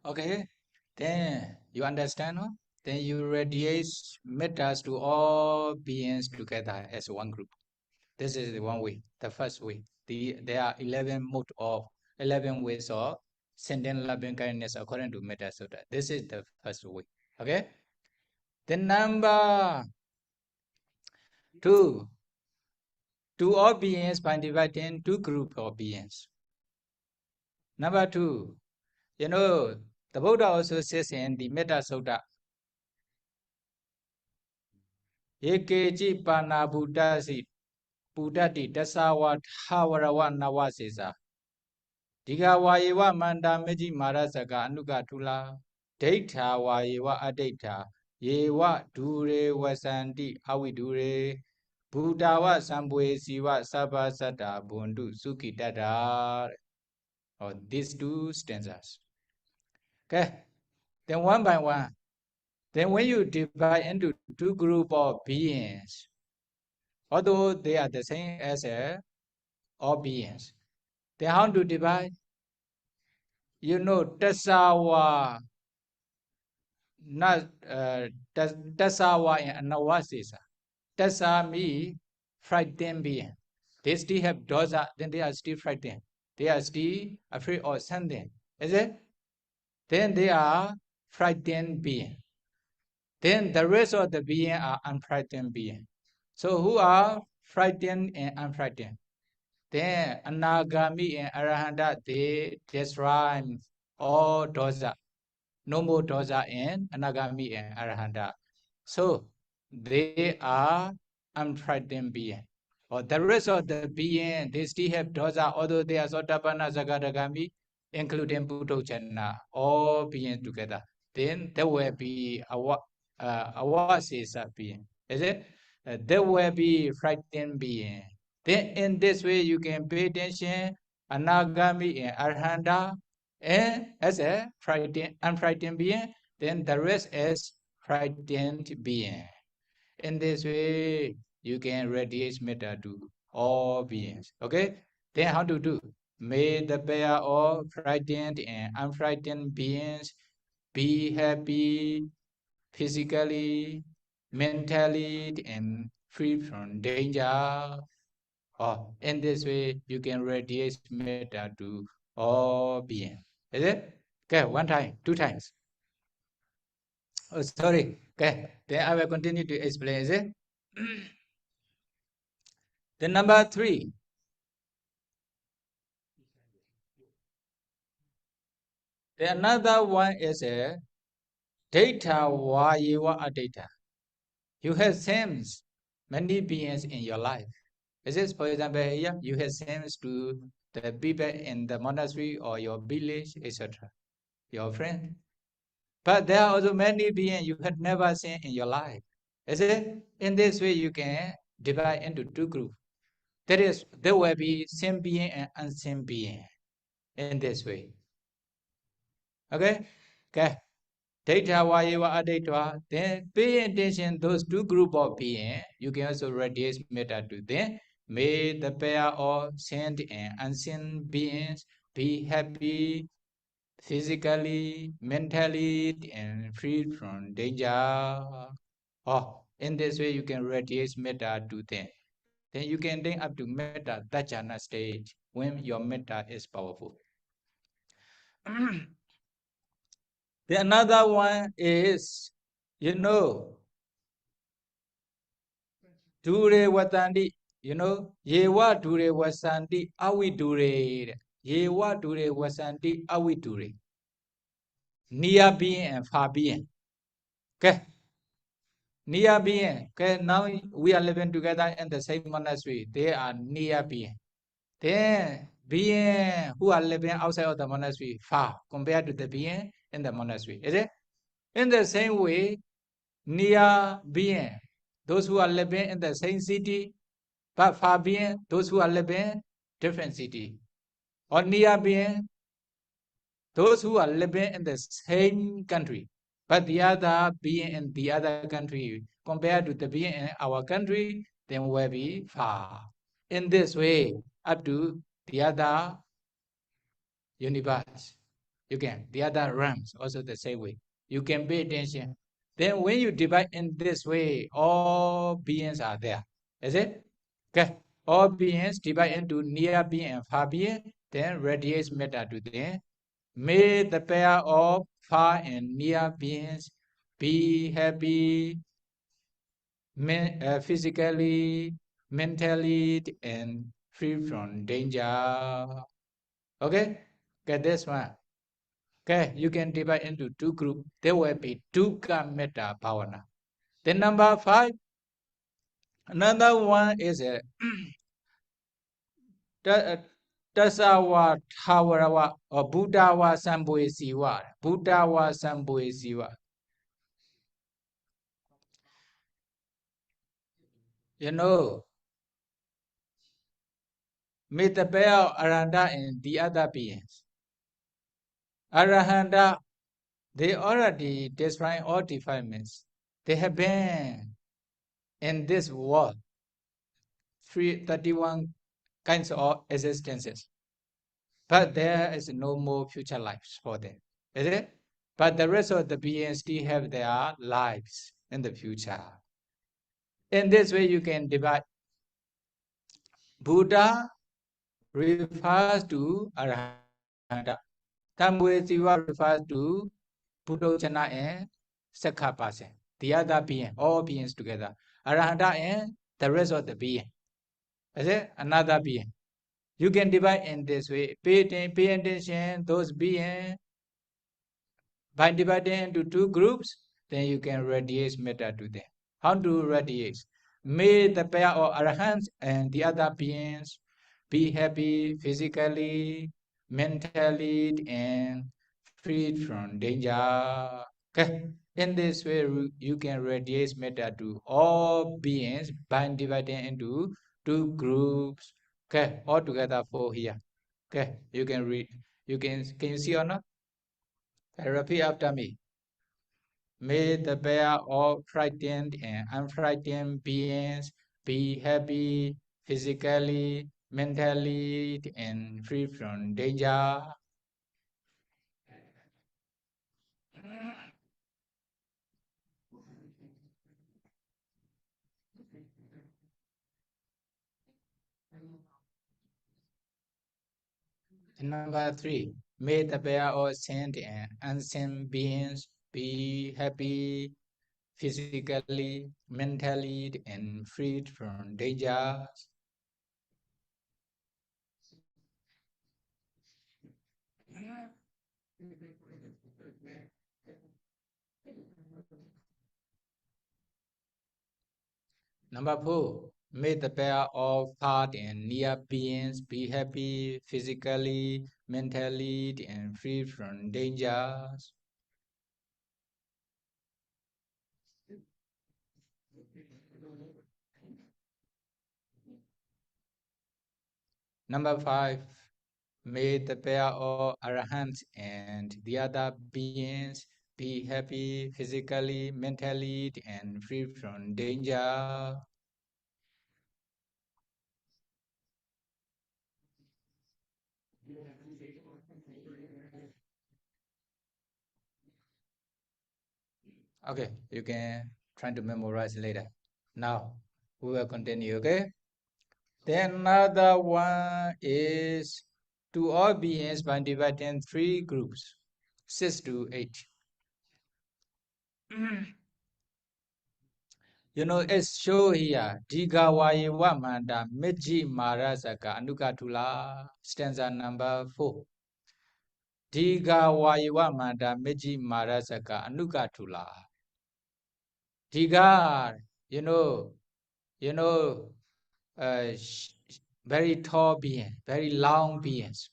Okay, then you understand, no? Then you radiate mettas to all beings together as one group. This is the one way, the first way. There are 11 ways of sending loving kindness according to Metta Sutta. This is the first way. Okay? Then number 2, to all beings by dividing 2 groups of beings. Number 2, the Buddha also says in the Metta Sutta, Yekeji Pana Buddhasi Buddhati Dasawa Havarawa Nawasesa Digawayewa Manda Meji Marasaka Anuga Tula Data Wayewa Adata Yewa Dure Wasanti Awidure Buddhawa Sambwe Siwa Sabasata Bundu Suki Dada. Or these 2 stanzas. Okay, then one by one. Then when you divide into 2 groups of beings, although they are the same as all beings, then how to divide? Tasawa, not Tasawa and Anawasisa. Tasa means frightened being. They still have dosa, then they are still frightened. They are still afraid of something. Is it? Then they are frightened being. Then the rest of the being are unfrightened being. So who are frightened and unfrightened? Then Anagami and Arahanta, they destroy all dosa. No more dosa in Anagami and Arahanta. So they are unfrightened being. Or the rest of the being, they still have dosa, although they are Sotapanna, Sagadagami, including Buddhojana, all beings together. Then there will be awasisa being. Is it? There will be frightened being. Then in this way you can pay attention, Anagami and Arhanta, and as a unfrightened being, then the rest is frightened being. In this way, you can radiate metta to all beings. Okay? Then how to do? May the pair of frightened and unfrightened beings be happy physically, mentally, and free from danger. In this way, you can radiate metta to all beings. Is it? Okay, 1 time, 2 times. Oh, sorry. Okay, then I will continue to explain. Is it? Then number 3. Then another one is a data vayewa adata. You have sensed many beings in your life. Is this, for example, here you have sensed to the people in the monastery or your village, etc. Your friend. But there are also many beings you had never seen in your life. Is it? In this way, you can divide into 2 groups. That is, there will be same being and unseen being. In this way. Okay? Okay. Data Vayeva Aditwa, then pay attention those two group of beings. You can also radiate metta to them. May the pair of sent and unseen beings be happy physically, mentally, and free from danger. Oh, in this way you can radiate metta to them. Then you can think up to metta dachana stage when your metta is powerful. The another one is, Dure Watandi, Yewa Dure Wasanti Awi Dure, Yewa Dure Wasanti Awi Dure. Near being and far being. Okay. Near being. Okay, now we are living together in the same monastery. They are near being. Then being who are living outside of the monastery far compared to the being in the monastery. Is it? In the same way, near being, those who are living in the same city, but far being, those who are living different city. Or near being, those who are living in the same country, but the other being in the other country, compared to the being in our country, then will be far. In this way, up to the other universe, you can, the other realms, also the same way. You can pay attention. Then when you divide in this way, all beings are there. Is it? Okay. All beings divide into near being and far being, then radiates metta to them. May the pair of far and near beings be happy physically, mentally, and free from danger. Okay? Get this one. Okay, you can divide into two groups. There will be dukkha metta bhavana. Then number 5, another one is a tasawa thawarawa or buddhawa sambhuesiwa. Buddhawa sambhuesiwa. May the pair of Arahanta and the other beings. Arahanta, they already destroy all defilements. They have been in this world 31 kinds of existences. But there is no more future lives for them. Is it? But the rest of the beings still have their lives in the future. In this way, you can divide. Buddha refers to Arahanta. Sambhuesiwa refers to Buddhojana and Sakha person. The other being, all beings together. Arahanta and the rest of the being. Is it? Another being. You can divide in this way. Pay attention, those beings. By dividing into two groups, then you can radiate metta to them. How to radiate? May the pair of arahants and the other beings be happy physically, mentally, and freed from danger. Okay. In this way, you can radiate metta to all beings by dividing into two groups. Okay, all together 4 here. Okay, you can read. Can you see or not? Repeat after me. May the pair of frightened and unfrightened beings be happy physically, mentally, and free from danger. Number 3, may the pair of sent and unseen beings be happy physically, mentally, and freed from danger. Number 4, may the pair of far and near beings be happy physically, mentally, and free from dangers. Number 5, may the pair of arahants and the other beings be happy physically, mentally, and free from danger. Okay, you can try to memorize later. Now, we will continue, okay? Then another one is to all beings by dividing in 3 groups, 6 to 8. You know, it's show here, Digavayewa Manda Meji Marasaka Anukatula, stanza number 4. Digavayewa Manda Meji Marasaka Anukatula. Diga, you know, very tall being, very long beings.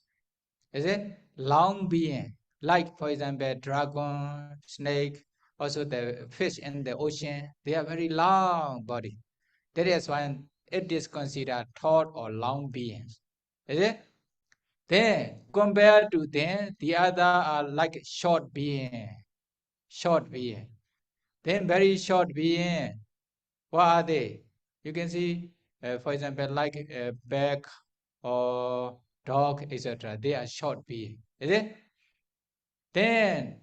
Is it? Long being, like for example, dragon, snake, also the fish in the ocean, they are very long body. That is why it is considered tall or long beings. Is it? Then compared to them, the other are like short being. Short being. Then very short being. What are they? You can see, for example, like a bear or dog, etc. They are short being. Is it? Then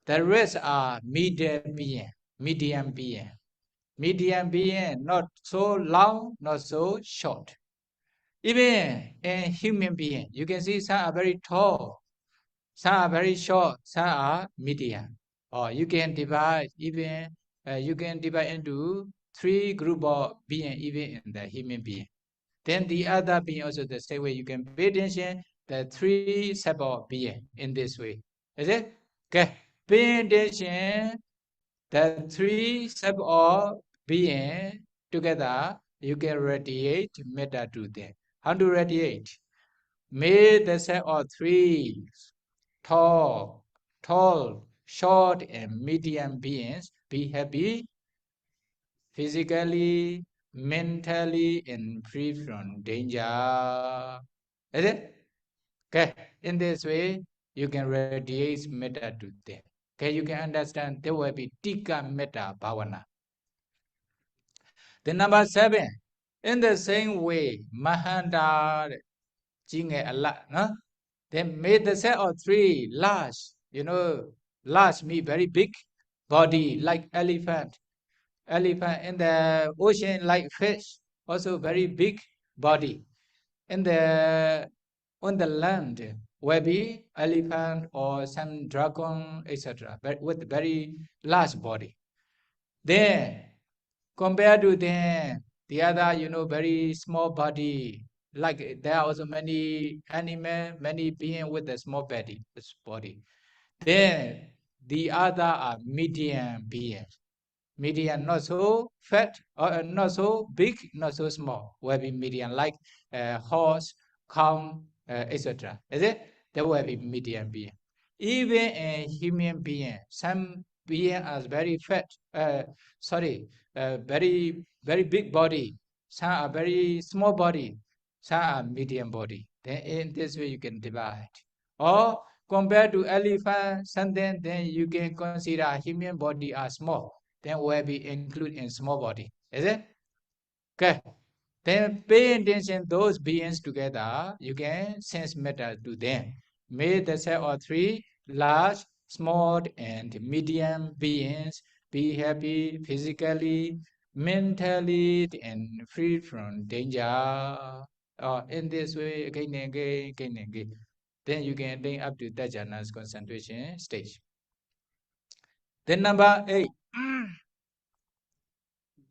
the rest are medium being. Medium being. Medium being, not so long, not so short. Even in human being, you can see some are very tall, some are very short, some are medium. Or you can divide even you can divide into 3 group of being even in the human being. Then the other being also the same way. You can pay attention the 3 type of being in this way. Is it? Okay. Pay attention the 3 type of being together. You can radiate metta to them. How to radiate? May the set of 3 tall, short, and medium beings be happy physically, mentally, and free from danger. Is it? Okay. In this way, you can radiate metta to them. Okay, you can understand there will be Tika Metta Bhavana. Then number 7, in the same way, Mahanda Jinge Allah, no? Then made the set of 3 large, large means very big body like elephant. Elephant in the ocean like fish, also very big body. In the on the land will be elephant or some dragon, etc. But with very large body. Then compared to the other, very small body. Like there are also many animal, many being with a small body. Then the other are medium beings. Medium, not so fat, or not so big, not so small. Will be medium, like horse, cow, etc. Is it? That will be medium being. Even a human being, some being are very fat. Very very big body. Some are very small body. Some are medium body. Then in this way you can divide. Or compared to elephant, something then you can consider human body are small. Then will be included in small body. Is it? Okay. Then pay attention those beings together. You can sense metta to them. May the set of 3 large, small, and medium beings be happy physically, mentally, and free from danger. In this way, again and again, again and again. Then you can attain up to that jhana's concentration stage. Then number 8,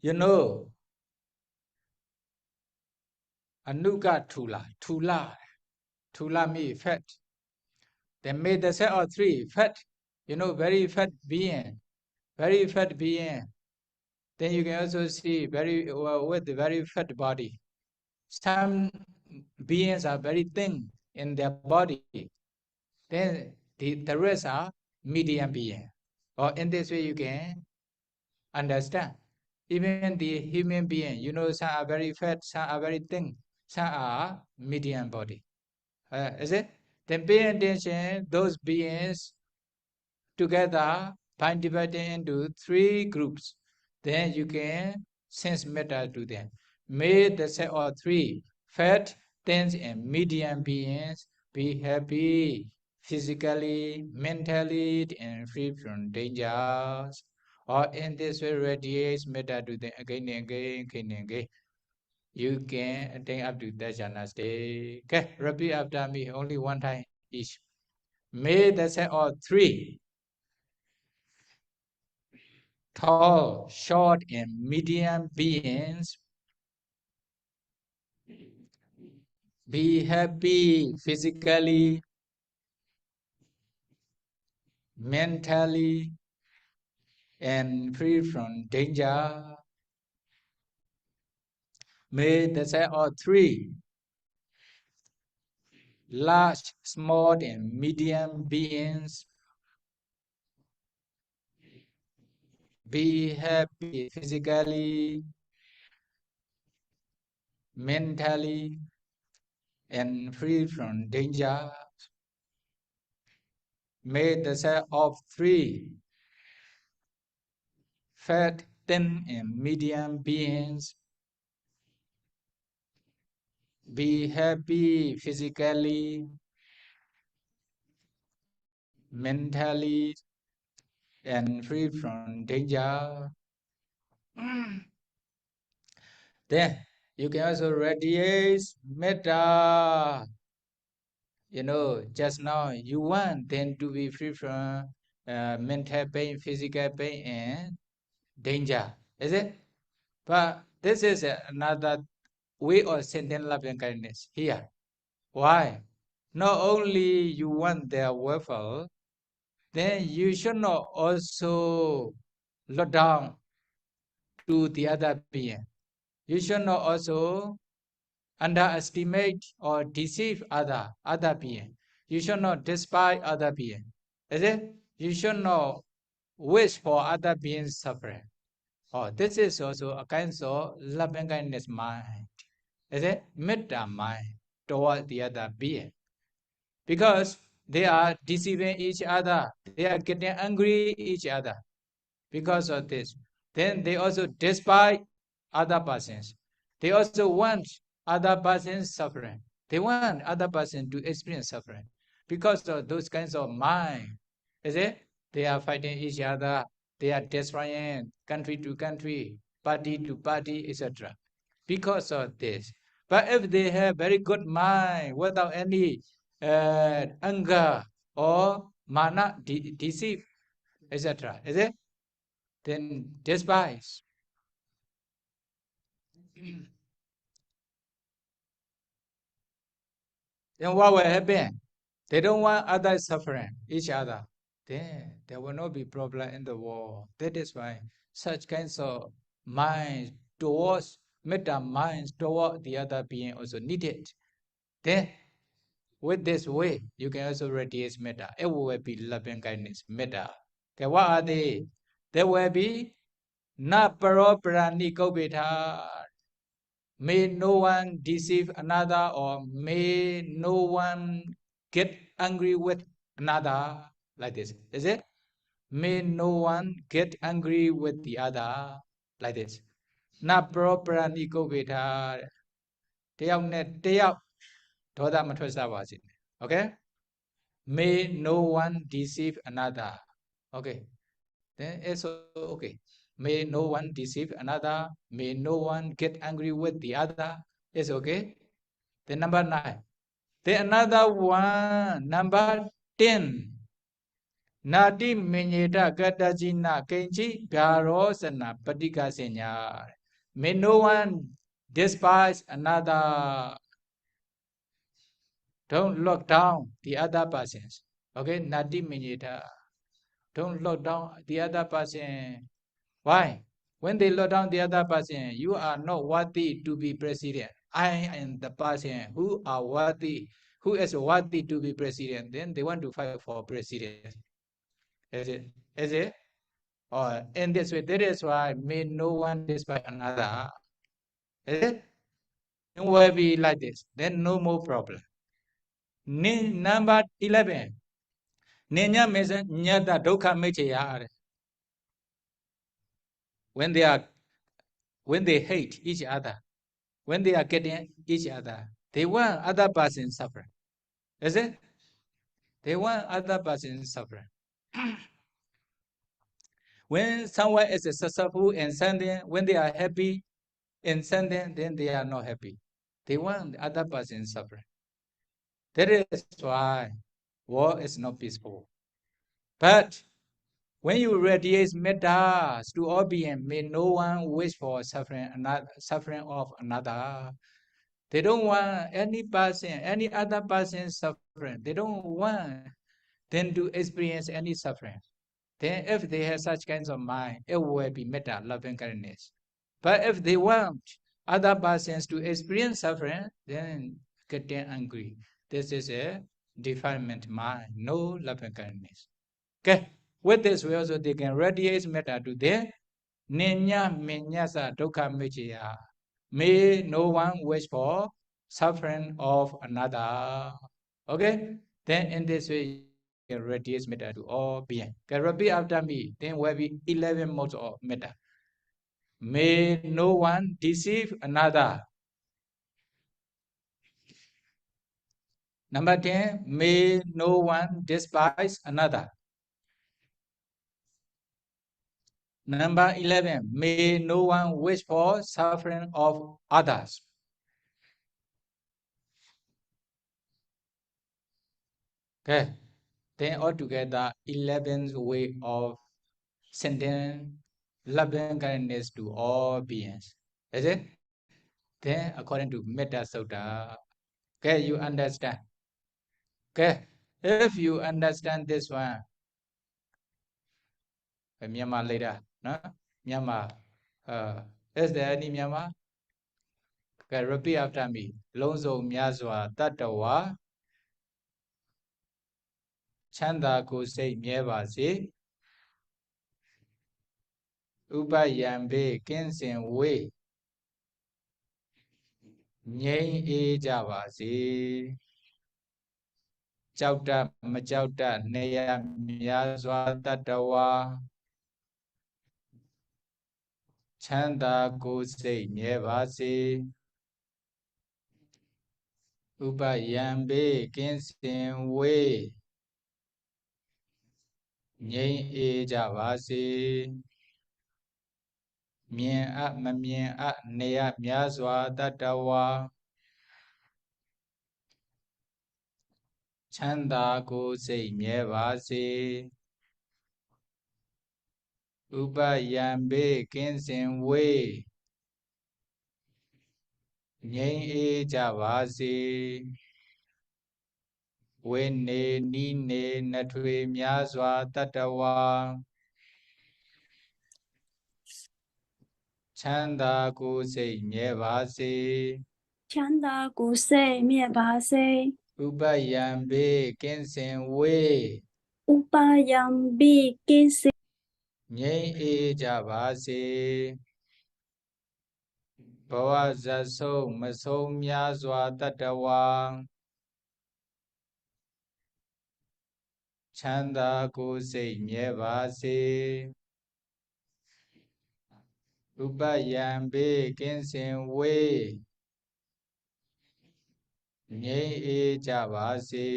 you know, Anuga Tula means fat. Then made the set of 3 fat, very fat being, very fat being. Then you can also see with very fat body. Some beings are very thin in their body. Then the rest are medium being. Or in this way you can understand. Even the human being, some are very fat, some are very thin, some are medium body. Is it? Then pay attention, those beings together by dividing into 3 groups. Then you can sense metta to them. May the set of 3 fat, tense, and medium beings be happy physically, mentally, and free from dangers. Or in this way, radiates metta to them again and again. You can attain up to that jhana state. Okay, repeat after me only one time each. May the set of 3 tall, short, and medium beings be happy physically, mentally, and free from danger. May the set of 3 large, small, and medium beings be happy physically, mentally, and free from danger. May the set of 3 fat, thin, and medium beings be happy physically, mentally, and free from danger. Then you can also radiate metta. You know, just now you want them to be free from mental pain, physical pain, and danger. Is it? But this is another way of sending love and kindness here. Why? Not only you want their welfare, then you should not also look down to the other being. You should not also underestimate or deceive other being. You should not despise other being. Is it? You should not wish for other beings suffering. Oh, this is also a kind of loving kindness mind. Is it? Metta mind toward the other being. Because they are deceiving each other. They are getting angry each other. Because of this. Then they also despise other persons. They also want other persons suffering. They want other person to experience suffering. Because of those kinds of mind. Is it? They are fighting each other. They are destroying country to country, party to party, etc. Because of this. But if they have very good mind without any anger or mana, deceive, etc. Is it? Then despise. Then what will happen? They don't want others suffering each other. Then there will not be problem in the world. That is why such kinds of minds towards metta minds toward the other being also needed. Then with this way, you can also radiate metta. It will be loving kindness, metta. Okay, what are they? There will be na paro prani kaupeta. May no one deceive another, or may no one get angry with another, like this. Is it? May no one get angry with the other, like this. Na paro prani kaupeta. Tayaw ne tayaw doda matwat sa ba si. Okay? May no one deceive another. Okay. Then it's okay. May no one deceive another. May no one get angry with the other. It's okay. Then number 9. Then another one, number 10. Nati minyeta katajina kenchi bharosana patikasenya. May no one despise another. Don't look down the other persons. Okay, nati minyeta. Don't look down the other person. Why? When they look down the other person, you are not worthy to be president. I am the person who is worthy to be president. Then they want to fight for president. Is it? Is it? Or in this way, that is why may no one despise another. Is it? It will be like this. Then no more problem. Number 11. Ninya mesa nyata dukha mecheya. when they hate each other, when they are getting each other, they want other person suffering. Is it? They want other person suffering. When someone is successful in something, when they are happy in something, then they are not happy. They want the other person suffering. That is why war is not peaceful. But when you radiate metta to all beings, may no one wish for suffering of another. They don't want any person, any other person suffering. They don't want them to experience any suffering. Then if they have such kinds of mind, it will be metta, loving kindness. But if they want other persons to experience suffering, then getting angry. This is a defilement mind, no loving kindness. Okay, with this way also they can radiate metta to their ninya minyasa dukkha micchaya. May no one wish for suffering of another. Okay, then in this way you can radiate metta to all beings. Okay, repeat after me. Then will be 11 modes of metta. May no one deceive another. Number 10, may no one despise another. Number 11, may no one wish for suffering of others. Okay, then altogether 11th way of sending loving kindness to all beings. Is it? Then according to Metta Sutta, okay, you understand. Okay, if you understand this one, Myanmar later, no? Myanmar, is there any Myanmar? Okay, repeat after me. Lonzo Myaswa Tatawa Chanda ko sei mye ba se. Upayambe kinsin we. ငြိမ်းအေးကြပါစေကြောက်တတ်မကြောက်တတ်နေရများစွာတတ္တဝါချမ်းသာကိုယ်စိတ်မြဲပါစေဥပယံဘေးကင်းစင်ဝေးငြိမ်းအေးကြပါစေမြင်အပ်မမြင်အပ်နေရများစွာတတ္တဝါချမ်းသာကိုယ်စိတ်မြဲပါစေဥပယံဘေးကင်းစင်ဝေးငြိမ်းအေးကြပါစေဝိနေနီးနေနှထွေများစွာတတ္တဝါချမ်းသာကိုယ်စိတ်မြဲပါစေချမ်းသာကိုယ်စိတ်မြဲပါစေဥပယံဘေးကင်းစင်ဝေးဥပယံဘေးကင်းစင်ငြိမ်းအေးကြပါစေဘဝဇတ်ဆုံးမဆုံးများစွာတတ္တဝါချမ်းသာကိုယ်စိတ်မြဲပါစေဥပယံဘေးကင်းစင်ဝေးငြိမ်းအေးကြပါစေ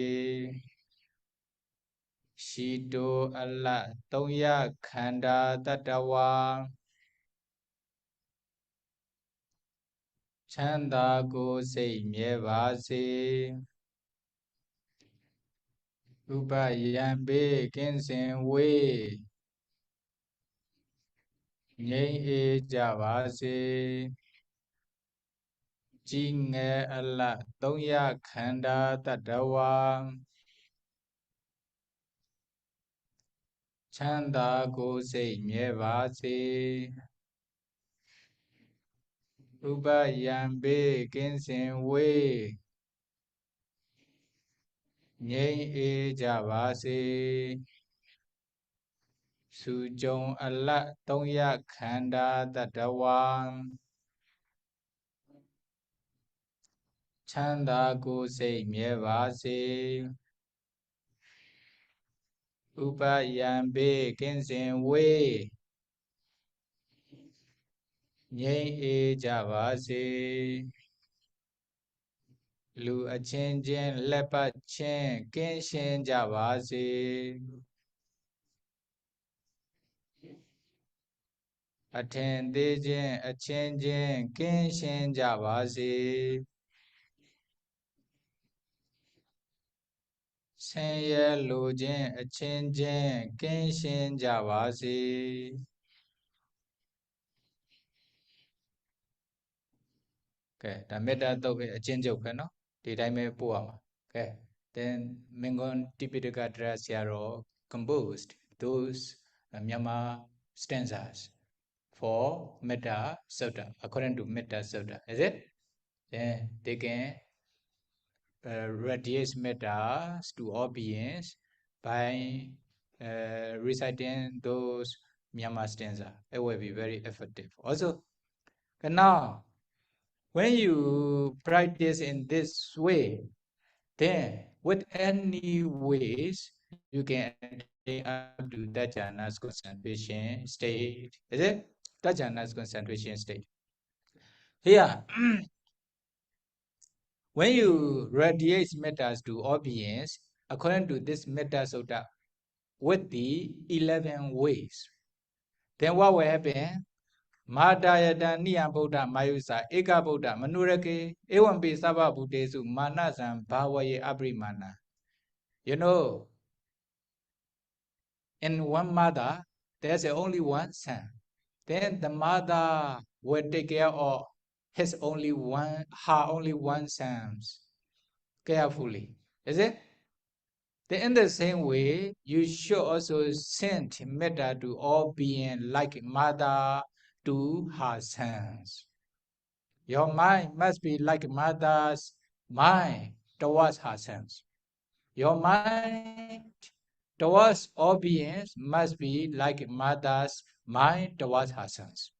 ရှိတိုအလတ်သုံးရခန္ဓာတတ္တဝါချမ်းသာကိုယ်စိတ်မြဲပါစေဥပယံဘေးကင်းစင်ဝေးငြိမ်းအေးကြပါစေကြီးငယ်အလတ်သုံးရခန္ဓာတတ္တဝါချမ်းသာကိုယ်စိတ်မြဲပါစေဥပယံဘေးကင်းစင်ဝေးငြိမ်းအေးကြပါစေစုကြုံအလတ်သုံးရခန္ဓာတတ္တဝါချမ်းသာကိုယ်စိတ်မြဲပါစေဥပယံဘေးကင်းစင်ဝေး ngây e ja ba se lu a chin chin lepa chin kin shin ja ba se a thin te chin a chin chin kin shin ja ba se san ye lu chin a chin chin kin shin ja ba se okay, da metta tau a chin chuk fe no di dai me po ma okay then Mingon Tipitaka Drasya composed those Myanmar stanzas for Metta Sutta, according to Metta Sutta, is it? Then they can radiate Metta to all beings by reciting those Myanmar stanzas. It will be very effective. Also, now, when you practice in this way, then with any ways you can attain up to that jhana's concentration state. Is it? That jhana's concentration state. Here, when you radiate mettas to all beings, according to this Metta Sutta, with the 11 ways, then what will happen? Madayata Niyam Buddha Mayusa Eka Buddha Manurake Ewampi Sava Buddhesu Manasam Bhavaye Abrimana. You know, in one mother, there's only one son. Then the mother will take care of her only one son carefully. Is it? Then in the same way, you should also send metta to all beings like mother to her sons. Your mind must be like mother's mind towards her sons. Your mind towards all beings must be like mother's mind towards her sons.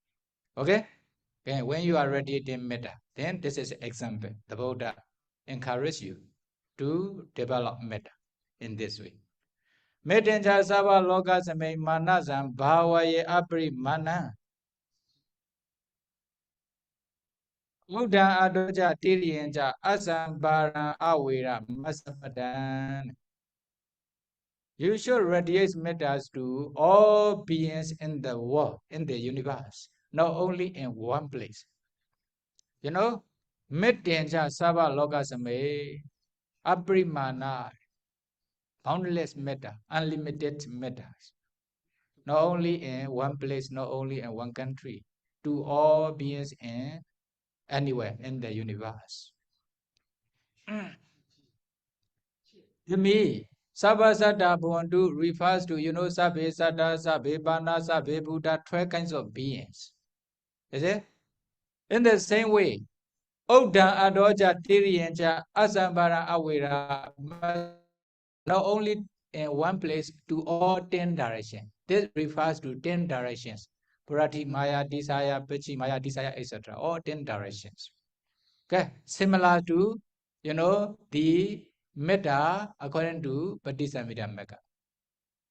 Okay? Okay, when you are radiating metta, then this is an example. The Buddha encourages you to develop metta in this way. Mettenja sava loka samay manasam bhavaye apri mana. Buddha adoja tiriyenja asambara awira masapadan. You should radiate mettas to all beings in the world, in the universe, not only in one place. You know, Mettenja Sava Loka Same, Aprimana, boundless metta, unlimited mettas. Not only in one place, not only in one country, to all beings in anywhere in the universe. To me, Sabha Saddha Bhavantu refers to, Sabhe Saddha, Sabhe Bana, Sabhe Buddha, 12 kinds of beings. Is it? In the same way, Auk Dhamma Adoja Tiriyenja Asambara Awira, not only in one place, to all 10 directions. This refers to 10 directions. Purati Maya, desire, Pachi Maya, desire, etc. All 10 directions. Okay, similar to, the metta according to Patisamhita Magga.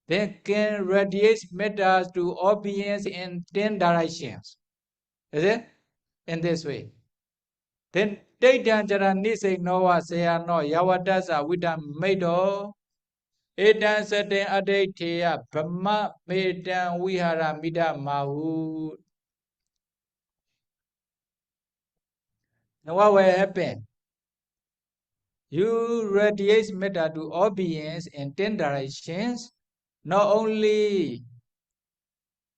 They can radiate mettas to all beings in 10 directions. Is it? In this way. Then Daitan Jara Nisik Noa Seya No Yawadasa Vidam Medo Etan Satin Adaitia Brahma Medan Vihara Mida Mahu. Now what will happen? You radiate metta to all beings in 10 directions, not only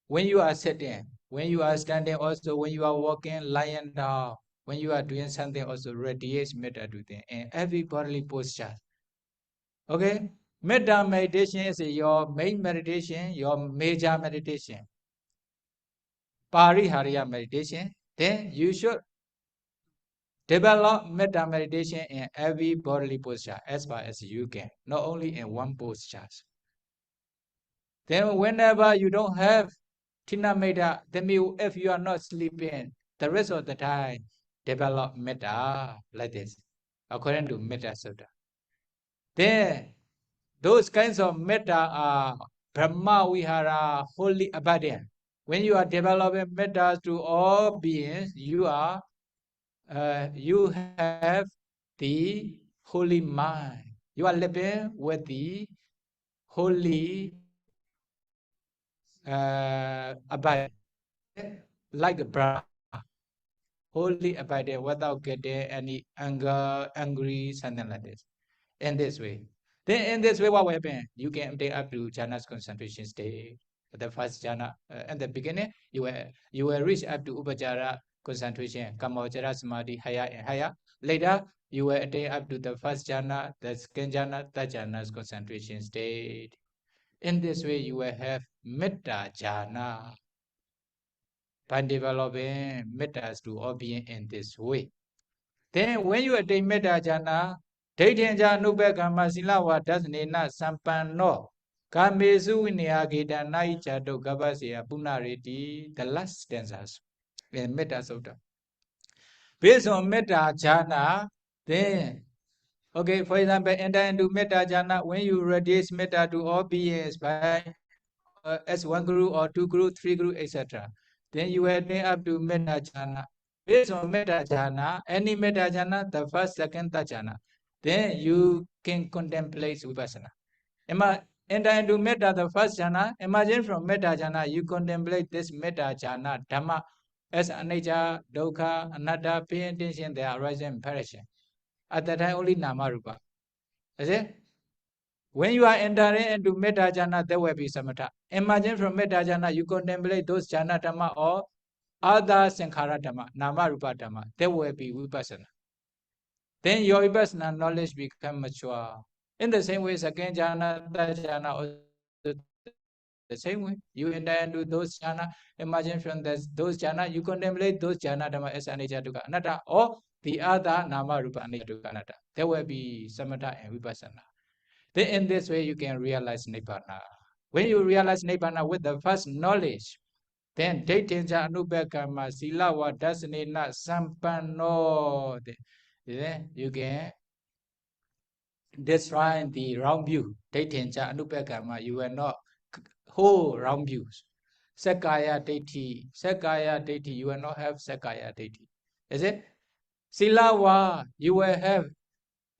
when you are sitting, when you are standing, also when you are walking, lying down, when you are doing something, also radiate metta to them in every bodily posture. Okay? Metta meditation is your main meditation, your major meditation. Parihariya meditation. Then you should develop metta meditation in every bodily posture as far as you can, not only in one posture. Then whenever you don't have Tina metta, then if you are not sleeping, the rest of the time, develop metta like this, according to Metta Sutta. Then those kinds of metta are Brahma Vihara, holy abiding. When you are developing metta to all beings, you have the holy mind. You are living with the holy abide, like a Brahma, wholly abiding without getting any anger, angry, something like this. In this way. Then in this way, what will happen? You can take up to jhana's concentration state. The first jhana, in the beginning, you will reach up to upajara concentration, kamojara samadhi, higher and higher. Later, you will attain up to the first jhana, the second jhana, third jhana's concentration state. In this way, you will have metta jhana. By developing mettas to all being in this way. Then when you attain metta jhana, Daityanja Nubekama Silawa Dasnena Sampanno Kamesu Vinyagita Naichato Gabasya Punariti, the last stanzas in Metta Sutta. Based on Metta jhana, then okay, for example, enter into Metta jhana when you radiate metta to all beings by as one guru or two guru, three guru, etc. Then you will attain up to Metta jhana. Based on Metta jhana, any Metta jhana, the first, second, third jhana, then you can contemplate Vipassana. Enter into Metta, the first jhana. Imagine from Metta jhana, you contemplate this Metta jhana, Dhamma, as anicca, dukkha, anatta, pay attention, they are arising in perishing. At that time, only nama rupa. Is it? When you are entering into Metta jhana, there will be samatha. Imagine from Metta jhana, you contemplate those jhana dhamma or other sankhara dhamma, nama rupa dhamma. There will be vipassana. Then your vipassana knowledge become mature. In the same way, second jhana, third jhana, also the same way. You enter into those jhana, imagine from those jhana, you contemplate those jhana dhamma as anicca, dukkha, anatta, or the other nama rupa anicca, dukkha, anatta. There will be samatha and vipassana. Then in this way, you can realize Nibbana. When you realize Nibbana with the first knowledge, then Daityanja Anubekama Silawa Dasanena Sampanno. Then you can destroy the wrong view. Daityanja Anubekama, you will not hold wrong views. Sakaya Deity, you will not have Sakaya Deity. Is it? Silawa, you will have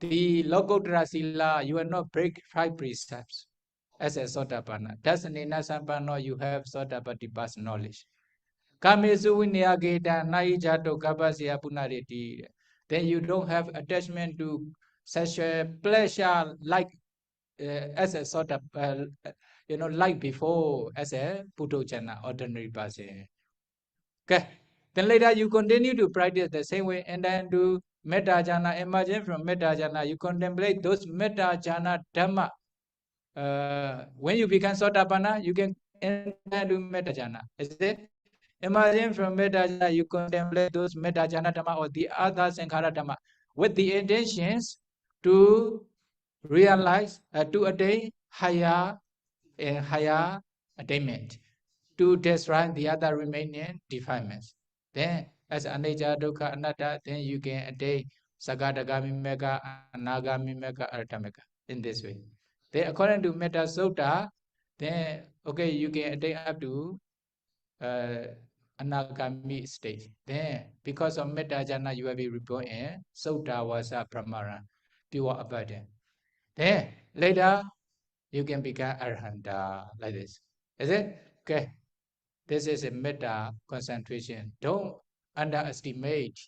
the Lokottara Sila, you will not break 5 precepts as a Sotapanna. Dasanena Sampanno, you have Sotapatipas knowledge. Kamesu Vinyageta Naijato Gabasya Punariti. Then you don't have attachment to such a pleasure like as a sort of like before as a Puthojana, ordinary person. Okay. Then later you continue to practice the same way and then do Metta jhana. Imagine from Metta jhana, you contemplate those Metta jhana Dhamma. When you become Sotapanna, you can enter into Metta jhana. Is it? Imagine from Metta jhana, you contemplate those Metta jhana Dhamma or the other Sankhara Dhamma with the intentions to realize, to attain higher and higher attainment, to destroy the other remaining defilements. Then, as anicca, dukkha, anatta, then you can attain Sagadagami Mega, Anagami Mega, Artameka in this way. Then, according to Metta Sutta, then okay, you can attain up to Anagami stage. Then, because of Metta jhana, you will be reborn in Sutta Vasa Brahmara, pure abiding. Then, later, you can become Arhanta like this. Is it? Okay. This is a metta concentration. Don't underestimate.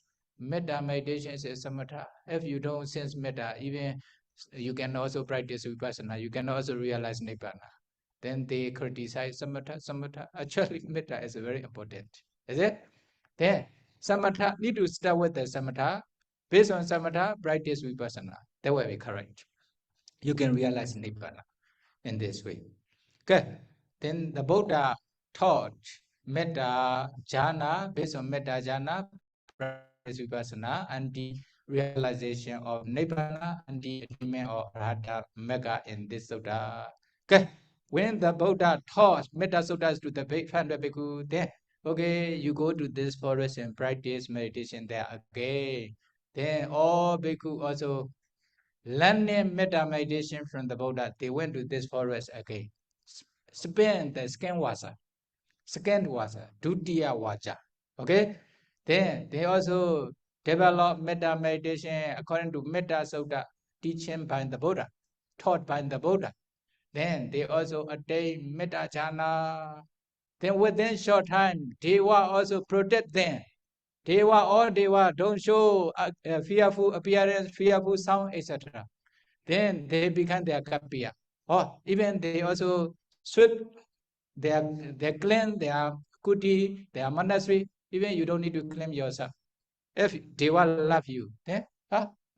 Metta meditation is a samatha. If you don't sense metta, even you can also practice vipassana. You can also realize nibbana. Then they criticize samatha. Actually, metta is very important. Is it? Then samatha need to start with the samatha. Based on samatha, practice vipassana. That will be correct. You can realize nibbana in this way. Okay. Then the Buddha taught metta jhana, based on metta jhana, practice vipassana, and the realization of nibbana and the attainment of Arhata Mega in this sutta. Okay. When the Buddha taught metta suttas to the 500 bhikkhu, then okay, you go to this forest and practice meditation there again. Then all bhikkhu also learning metta meditation from the Buddha. They went to this forest again. Spend the scanwasa. second was Dutiya Vacha. Okay, then they also develop metta meditation according to Metta Sutta teaching by the Buddha, taught by the Buddha. Then they also attain metta jhana. Then within short time, Deva also protect them. All Deva don't show fearful appearance, fearful sound, etc. Then they become their kapiya. Or even they also sweep their clean, their kuti, their monastery. Even you don't need to claim yourself. If Deva love you, then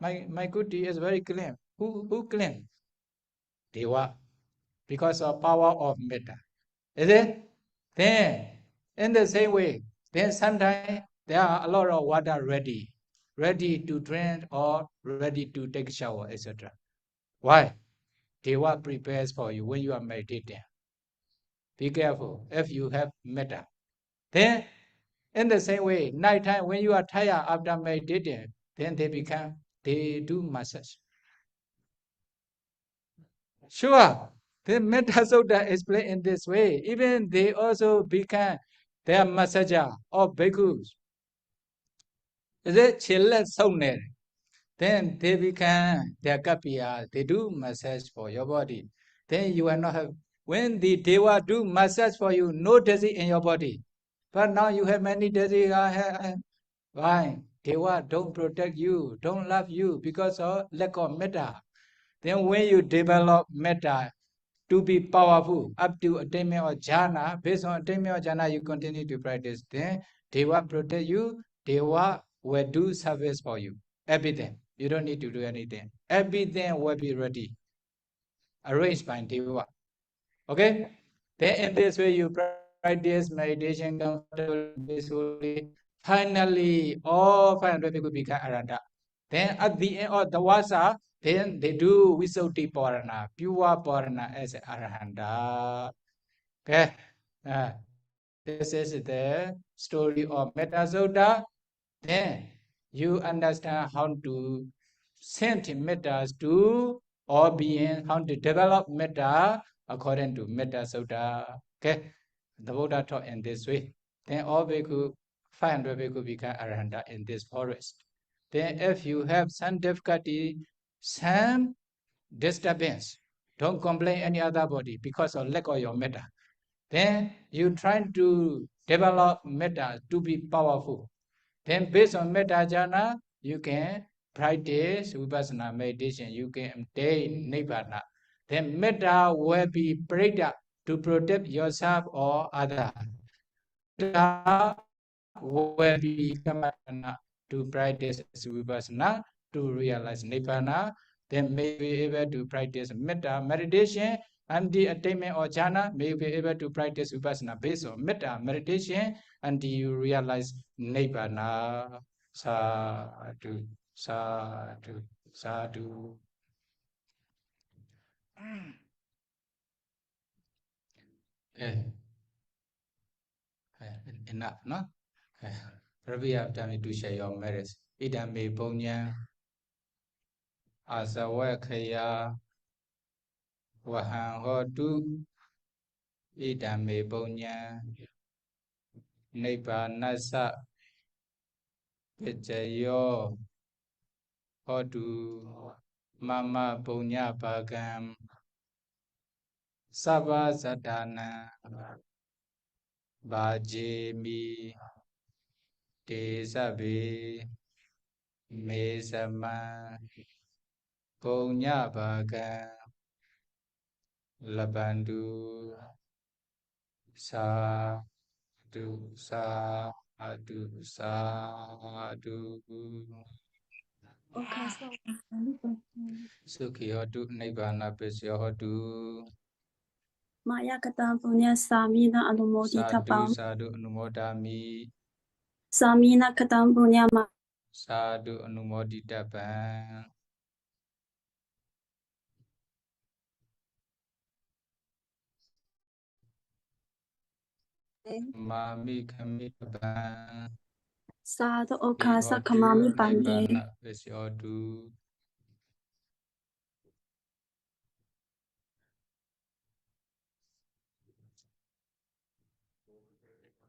my kuti is very clean. Who claim? Deva, because of power of metta. Is it? Then in the same way, then sometimes there are a lot of water ready to drink or ready to take shower, etc. Why? Deva prepares for you when you are meditating. Be careful if you have metta. Then in the same way, nighttime when you are tired after meditating, then they do massage. Sure, the Metta Sutta explained in this way. Even they also become their massager or bhikkhus. Is it chillet sounded? Then they become their kapiya. They do massage for your body. Then you will not have. When the Deva do massage for you, no disease in your body. But now you have many disease. Why? Deva don't protect you, don't love you because of lack of metta. Then when you develop metta to be powerful up to attainment of jhana, based on attainment of jhana, you continue to practice. Then Deva protect you. Deva will do service for you. Everything. You don't need to do anything. Everything will be ready. Arranged by Deva. Okay? Then in this way you practice meditation comfortably, peacefully. Finally, all 500 people become arahanta. Then at the end of the vasa, then they do Visuddhi Parana, pure Parana as arahanta. Okay? This is the story of Metta Sutta. Then you understand how to send mettas to all beings, how to develop metta according to Metta Sutta. Okay, the Buddha taught in this way. Then all bhikkhu, 500 bhikkhu become arahanta in this forest. Then if you have some difficulty, some disturbance, don't complain any other body because of lack of your metta. Then you try to develop metta to be powerful. Then based on metta jhana, you can practice vipassana meditation, you can attain nibbana. Then metta will be prayed to protect yourself or others. Metta will be kamana to practice vipassana to realize nibbana. Then may be able to practice metta meditation and the attainment of jhana, may be able to practice vipassana based on metta meditation until you realize nibbana. Sadhu, sadhu, sadhu. Enough, no? Rabbi have done to share your merits. Idame Bonya Asawakaya Wahan Hodu Idame Bonya Nibbanasa Vijayo Hodu Mama Bonya Bagam Sava Sadhana Bajemi Desabe Mesama Bonya Bagam Labandu Sadhu, sadhu, sadhu. Sukhi hotu nibbana pisya hotu. Maya kata punya samina anumodita pam. Sadhu anumodami. Samina kata punya ma. Sadhu anumodita pam. Mami kami pam. Sadhu okasa kamami pande. Pisya hotu.